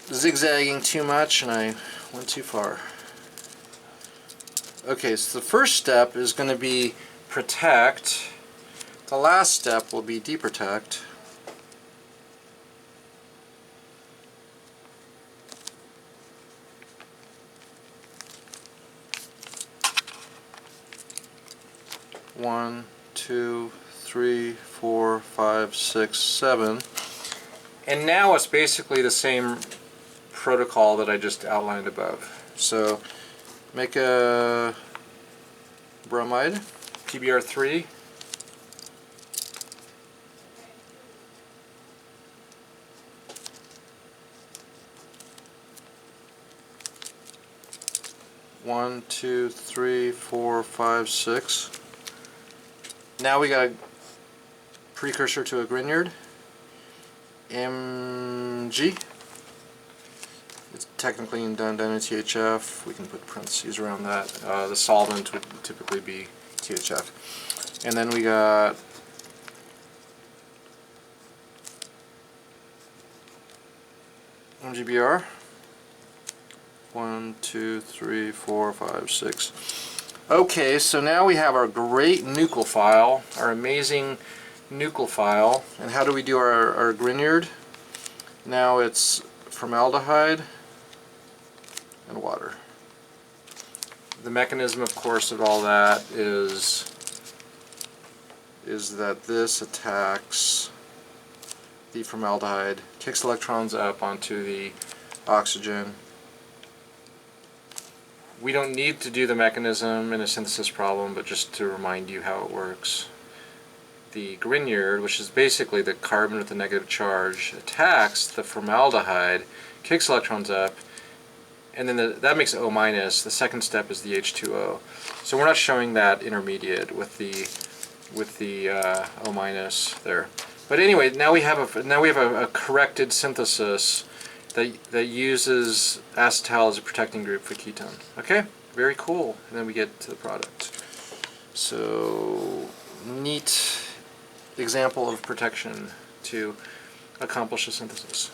zigzagging too much and I went too far. Okay, so the first step is going to be protect. The last step will be deprotect. One, 2, 3, 4, 5, 6, 7. And now it's basically the same protocol that I just outlined above. So make a bromide, PBr3. One, 2, 3, 4, 5, 6. Now we got a precursor to a Grignard, Mg. It's technically done in THF. We can put parentheses around that. The solvent would typically be THF. And then we got MgBr. 1, 2, 3, 4, 5, 6. Okay, so now we have our great nucleophile, our amazing nucleophile. And how do we do our Grignard? Now it's formaldehyde and water. The mechanism, of course, of all that is that this attacks the formaldehyde, kicks electrons up onto the oxygen. We don't need to do the mechanism in a synthesis problem, but just to remind you how it works. The Grignard, which is basically the carbon with the negative charge, attacks the formaldehyde, kicks electrons up, and then that makes it O-. The second step is the H2O. So we're not showing that intermediate with the O- there. But anyway, now we have a corrected synthesis that uses acetal as a protecting group for ketone. Okay, very cool. And then we get to the product. So neat example of protection to accomplish a synthesis.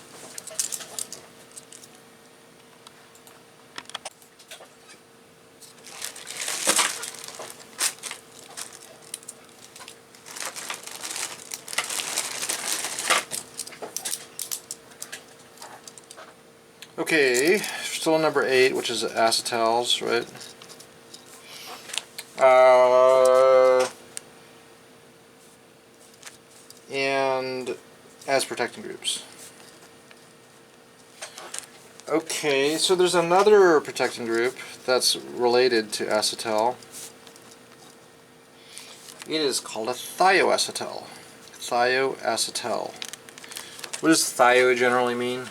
Okay, still number 8, which is acetals, right? And as protecting groups. Okay, so there's another protecting group that's related to acetal. It is called a thioacetal. Thioacetal. What does thio generally mean?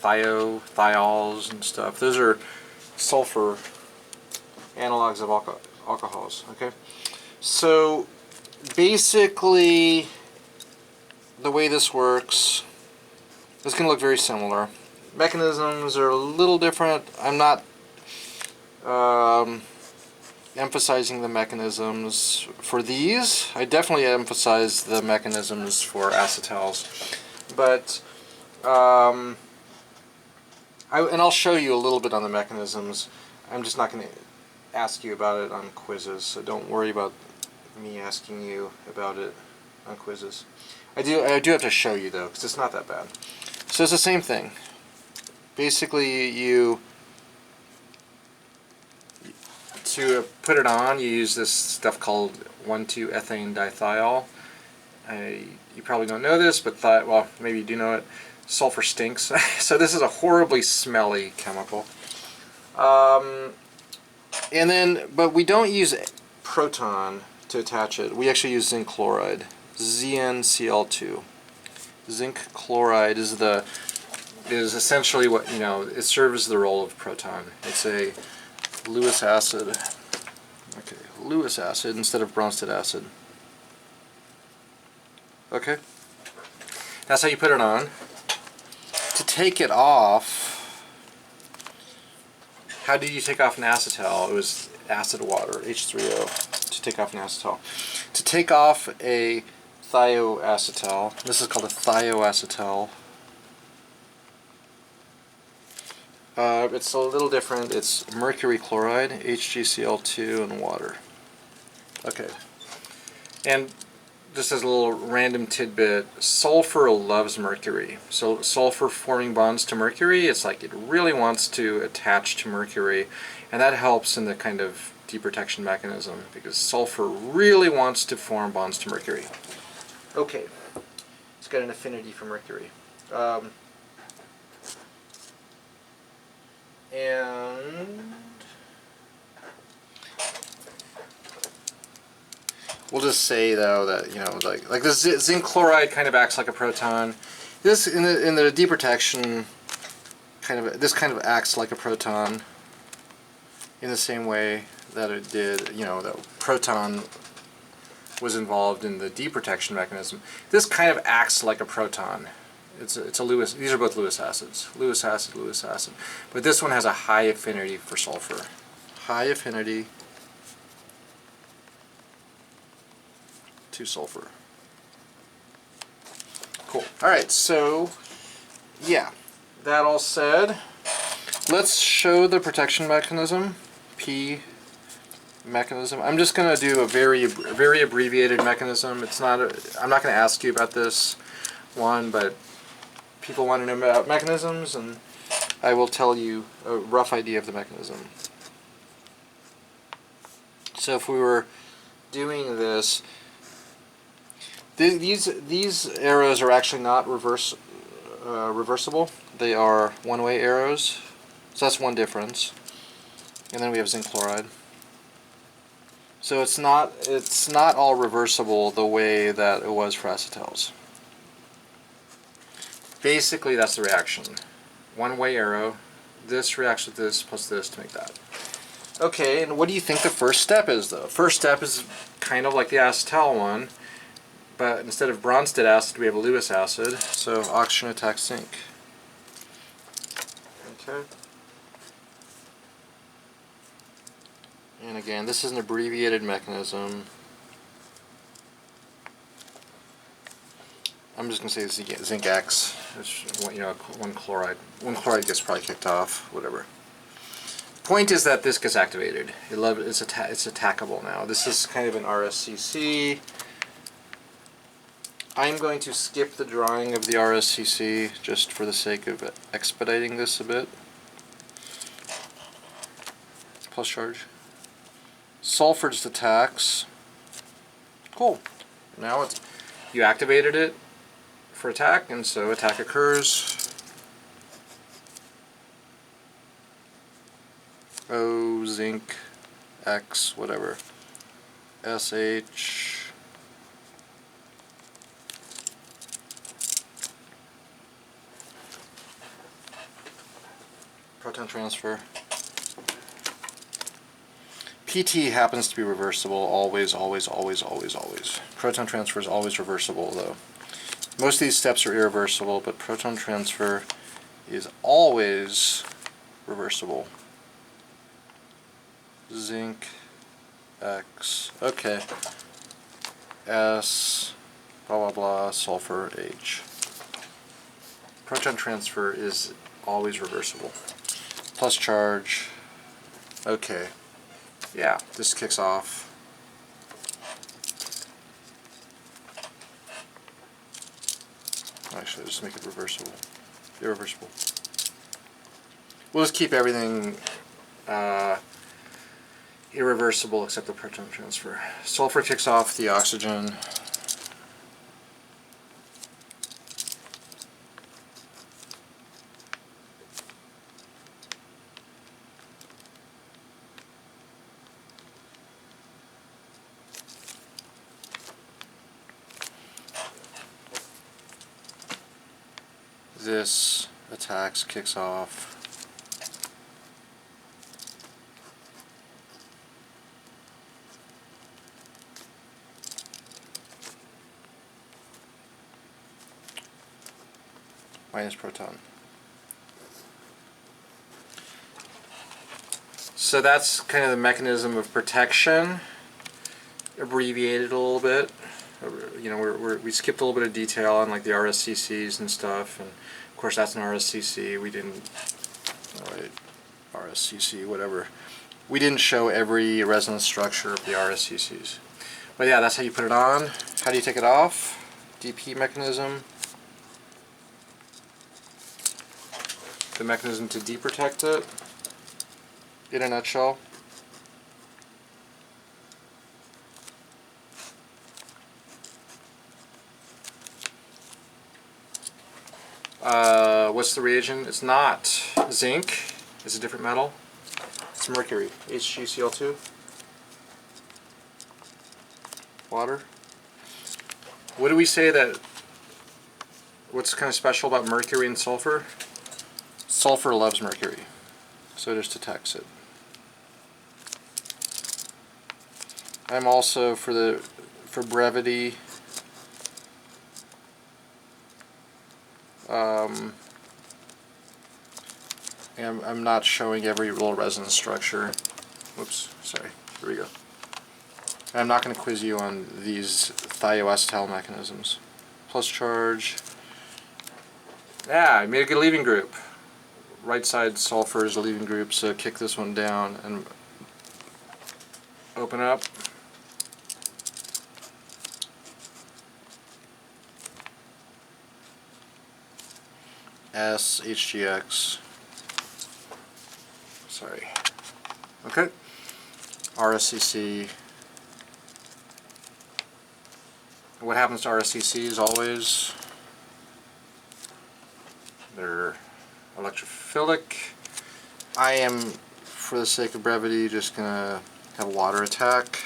Thiols and stuff. Those are sulfur analogs of alcohols. Okay, so basically the way this works, it's going to look very similar. Mechanisms are a little different. I'm not emphasizing the mechanisms for these. I definitely emphasize the mechanisms for acetals, but and I'll show you a little bit on the mechanisms. I'm just not going to ask you about it on quizzes, so don't worry about me asking you about it on quizzes. I do have to show you though, because it's not that bad. So it's the same thing. Basically, to put it on, you use this stuff called 1,2-ethane dithiol. You probably don't know this, but well, maybe you do know it. Sulfur stinks. So this is a horribly smelly chemical. But we don't use proton to attach it. We actually use zinc chloride, ZnCl2. Zinc chloride is essentially what, it serves the role of proton. It's a Lewis acid. Okay, Lewis acid instead of Bronsted acid. Okay, that's how you put it on. To take it off, how did you take off an acetal? It was acid water, H3O, to take off an acetal. To take off a thioacetal, this is called a thioacetal. It's a little different. It's mercury chloride, HgCl2, and water. Okay. And just as a little random tidbit, sulfur loves mercury. So sulfur forming bonds to mercury, it's like it really wants to attach to mercury, and that helps in the kind of deprotection mechanism because sulfur really wants to form bonds to mercury. Okay, it's got an affinity for mercury. And we'll just say though that like this zinc chloride kind of acts like a proton. This in the deprotection this kind of acts like a proton in the same way that it did. The proton was involved in the deprotection mechanism. This kind of acts like a proton. It's a Lewis. These are both Lewis acids. Lewis acid. But this one has a high affinity for sulfur. High affinity to sulfur. Cool. All right. So, yeah. That all said, let's show the protection mechanism. P mechanism. I'm just going to do a very abbreviated mechanism. It's not. I'm not going to ask you about this one, but people want to know about mechanisms, and I will tell you a rough idea of the mechanism. So if we were doing this, these arrows are actually not reversible. They are one-way arrows, so that's one difference. And then we have zinc chloride. So it's not all reversible the way that it was for acetals. Basically, that's the reaction. One-way arrow. This reacts with this plus this to make that. Okay, and what do you think the first step is, though? First step is kind of like the acetal one, but instead of Bronsted acid, we have a Lewis acid. So oxygen attacks zinc. Okay. And again, this is an abbreviated mechanism. I'm just going to say zinc X. It's, one chloride. One chloride gets probably kicked off, whatever. Point is that this gets activated. It's attackable now. This is kind of an RSCC. I'm going to skip the drawing of the RSCC just for the sake of expediting this a bit. Plus charge. Sulfur just attacks. Cool. Now you activated it for attack, and so attack occurs. O, zinc, X, whatever. SH. Proton transfer. PT happens to be reversible, always, always, always, always, always. Proton transfer is always reversible, though. Most of these steps are irreversible, but proton transfer is always reversible. Zinc X, okay, S, blah blah blah, sulfur H. Proton transfer is always reversible. Plus charge, okay, yeah, this kicks off. Actually, just make it reversible, irreversible. We'll just keep everything irreversible except the proton transfer. Sulfur kicks off the oxygen. This attacks, kicks off. Minus proton. So that's kind of the mechanism of protection, abbreviated a little bit. You know, we skipped a little bit of detail on like the RSCCs and stuff, and of course that's an RSCC. We didn't, alright, RSCC, whatever. We didn't show every resonance structure of the RSCCs. But yeah, that's how you put it on. How do you take it off? DP mechanism. The mechanism to deprotect it, in a nutshell. What's the reagent? It's not zinc. It's a different metal. It's mercury. HgCl2. Water. What do we say that? What's kind of special about mercury and sulfur? Sulfur loves mercury, so it just detects it. I'm also, for brevity, I'm not showing every little resonance structure. Whoops, sorry, here we go. I'm not going to quiz you on these Thioacetal mechanisms. Plus charge. Yeah, I made a good leaving group. Right side sulfur is a leaving group, so kick this one down and open up. S, HGX. Sorry. Okay. RSCC. What happens to RSCCs always? They're electrophilic. I am, for the sake of brevity, just going to have a water attack.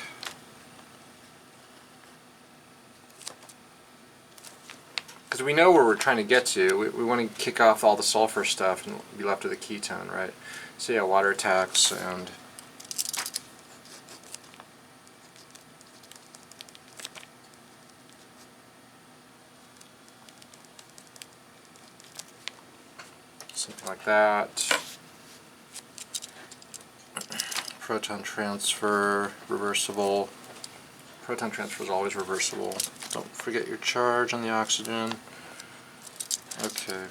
Because we know where we're trying to get to. We want to kick off all the sulfur stuff and be left with a ketone, right? So yeah, water attacks and something like that. Proton transfer, reversible. Proton transfer is always reversible. Don't forget your charge on the oxygen. Okay.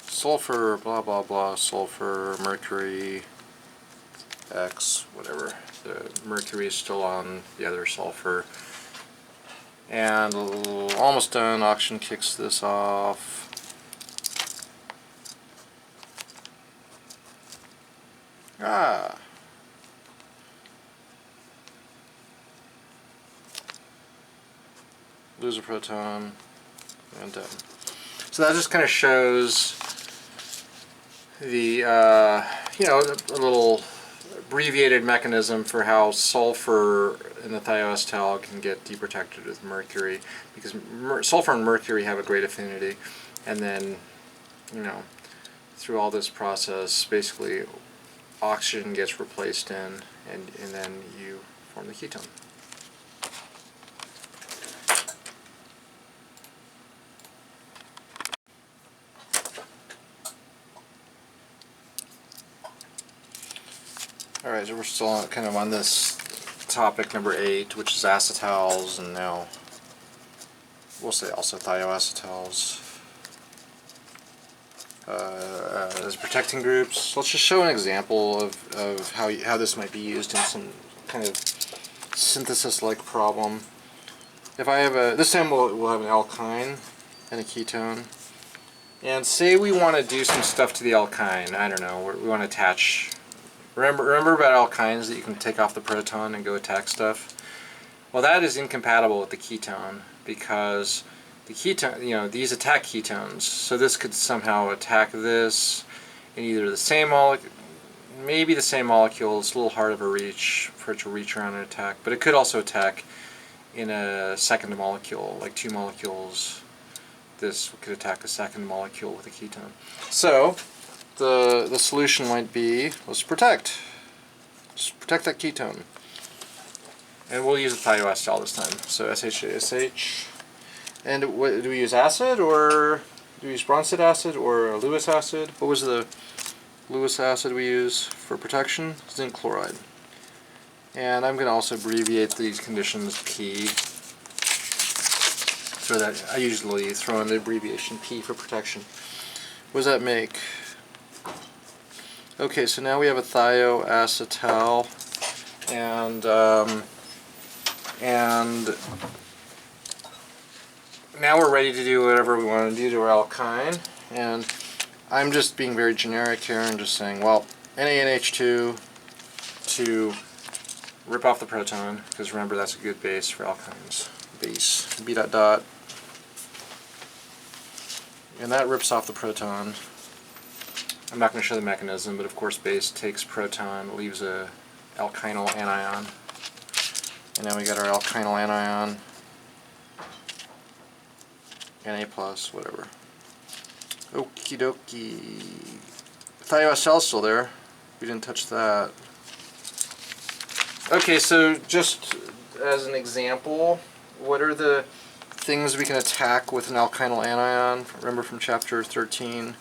Sulfur, blah blah blah, sulfur, mercury, X, whatever. The mercury is still on the other sulfur. And almost done. Oxygen kicks this off. Ah. Lose a proton, and done. So that just kind of shows the, you know, a little abbreviated mechanism for how sulfur in the thioacetal can get deprotected with mercury, because sulfur and mercury have a great affinity, and then, you know, through all this process, basically oxygen gets replaced in, and then you form the ketone. Alright, so we're still kind of on this topic number 8, which is acetals, and now we'll say also thioacetals as protecting groups. Let's just show an example of how this might be used in some kind of synthesis-like problem. If I have this time we'll have an alkyne and a ketone, and say we want to do some stuff to the alkyne. I don't know, we want to attach. Remember about alkynes that you can take off the proton and go attack stuff? Well, that is incompatible with the ketone because the ketone, these attack ketones. So this could somehow attack this in either the same molecule, maybe the same molecule. It's a little hard of a reach for it to reach around and attack, but it could also attack in a second molecule, like 2 molecules. This could attack a second molecule with a ketone. So the solution might be, let's protect that ketone. And we'll use a thioacetal this time. So SH. And what, do we use acid, or do we use Bronsted acid or Lewis acid? What was the Lewis acid we use for protection? Zinc chloride. And I'm going to also abbreviate these conditions P, so that I usually throw in the abbreviation P for protection. What does that make? Okay, so now we have a thioacetal, and now we're ready to do whatever we want to do to our alkyne. And I'm just being very generic here and just saying, well, NaNH2 to rip off the proton, because remember that's a good base for alkynes. Base, B dot dot. And that rips off the proton. I'm not going to show the mechanism, but of course base takes proton, leaves a alkynyl anion. And now we got our alkynyl anion, Na plus, whatever. Okie dokie. Thioacetal's still there. We didn't touch that. Okay, so just as an example, what are the things we can attack with an alkynyl anion? Remember from chapter 13?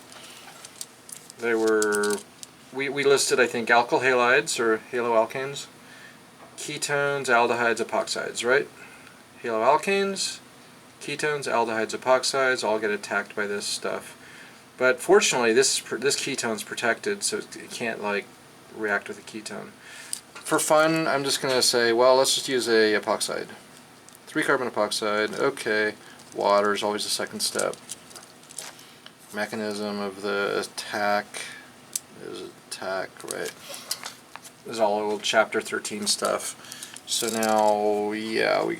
They were, we listed, I think, alkyl halides, or haloalkanes, ketones, aldehydes, epoxides, right? Haloalkanes, ketones, aldehydes, epoxides, all get attacked by this stuff. But fortunately, this ketone's protected, so it can't, like, react with a ketone. For fun, I'm just going to say, well, let's just use a epoxide. 3-carbon epoxide, okay. Water is always the second step. Mechanism of the attack is attack, right? This is all old chapter 13 stuff. So now, yeah, we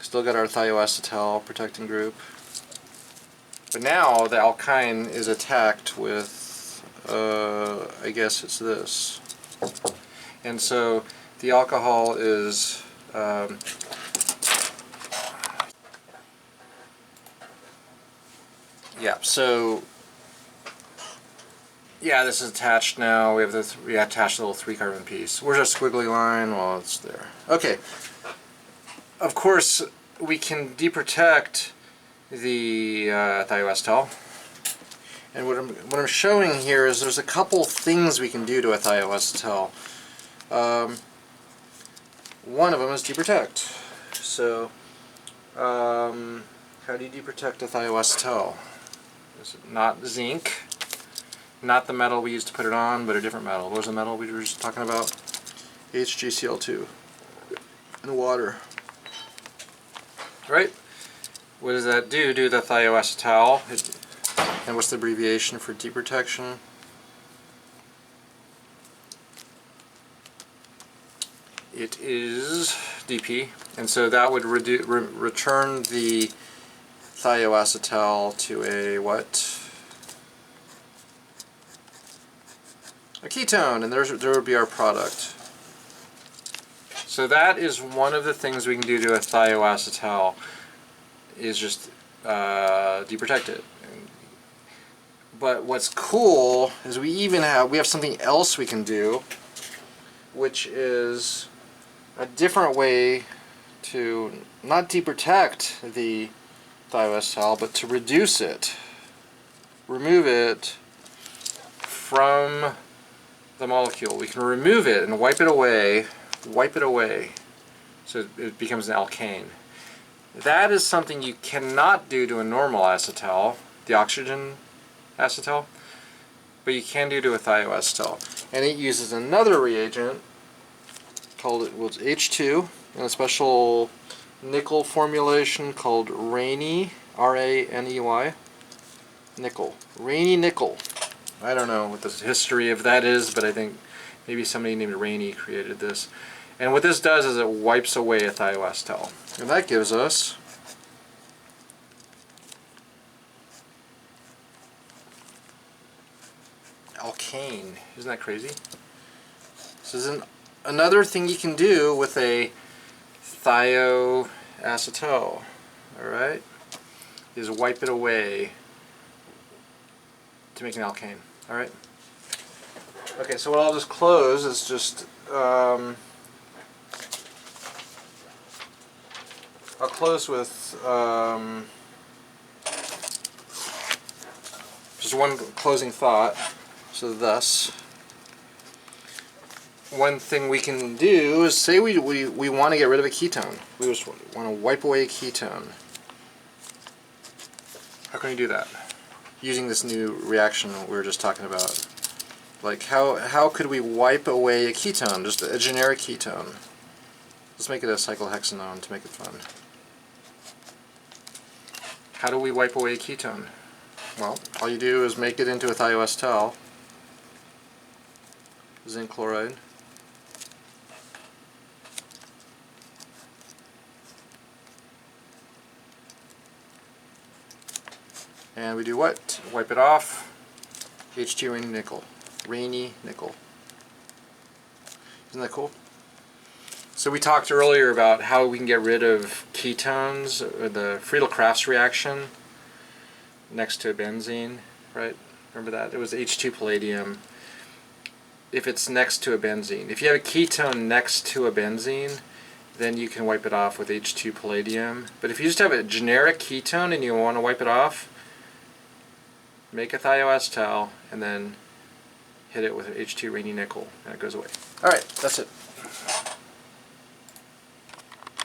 still got our thioacetal protecting group. But now the alkyne is attacked with, I guess it's this. And so the alcohol is, yeah, so, yeah, this is attached now. We have we attached the little 3-carbon piece. Where's our squiggly line? Well, it's there. Okay. Of course, we can deprotect the thioacetal. And what I'm showing here is there's a couple things we can do to a thioacetal. One of them is deprotect. So, how do you deprotect a thioacetal? Is it not zinc, not the metal we used to put it on, but a different metal. What was the metal we were just talking about? HgCl2 and water. Right? What does that do to the thioacetal? And what's the abbreviation for deprotection? It is DP, and so that would return the thioacetal to a what? A ketone, and there would be our product. So that is one of the things we can do to a thioacetal, is just deprotect it. But what's cool is we have something else we can do, which is a different way to not deprotect the thioacetal, but to reduce it, remove it from the molecule. We can remove it and wipe it away, so it becomes an alkane. That is something you cannot do to a normal acetal, the oxygen acetal, but you can do to a thioacetal. And it uses another reagent called H2 in a special nickel formulation called Raney, R-A-N-E-Y, nickel. Raney nickel. I don't know what the history of that is, but I think maybe somebody named Raney created this. And what this does is it wipes away a thioacetal. And that gives us alkane. Isn't that crazy? This is another thing you can do with a thioacetal. Alright? Is wipe it away to make an alkane. Alright? Okay, so what I'll just close is just I'll close with just one closing thought. So thus, one thing we can do is say we want to get rid of a ketone. We just want to wipe away a ketone. How can we do that? Using this new reaction we were just talking about. Like how could we wipe away a ketone, just a generic ketone? Let's make it a cyclohexanone to make it fun. How do we wipe away a ketone? Well, all you do is make it into a thioacetal, zinc chloride, and we do what? Wipe it off, H2 rainy nickel. Rainy nickel. Isn't that cool? So we talked earlier about how we can get rid of ketones, or the Friedel-Crafts reaction next to a benzene, right? Remember that? It was H2 palladium if it's next to a benzene. If you have a ketone next to a benzene, then you can wipe it off with H2 palladium. But if you just have a generic ketone and you want to wipe it off, make a thioacetal and then hit it with H2 rainy nickel and it goes away. Alright, that's it.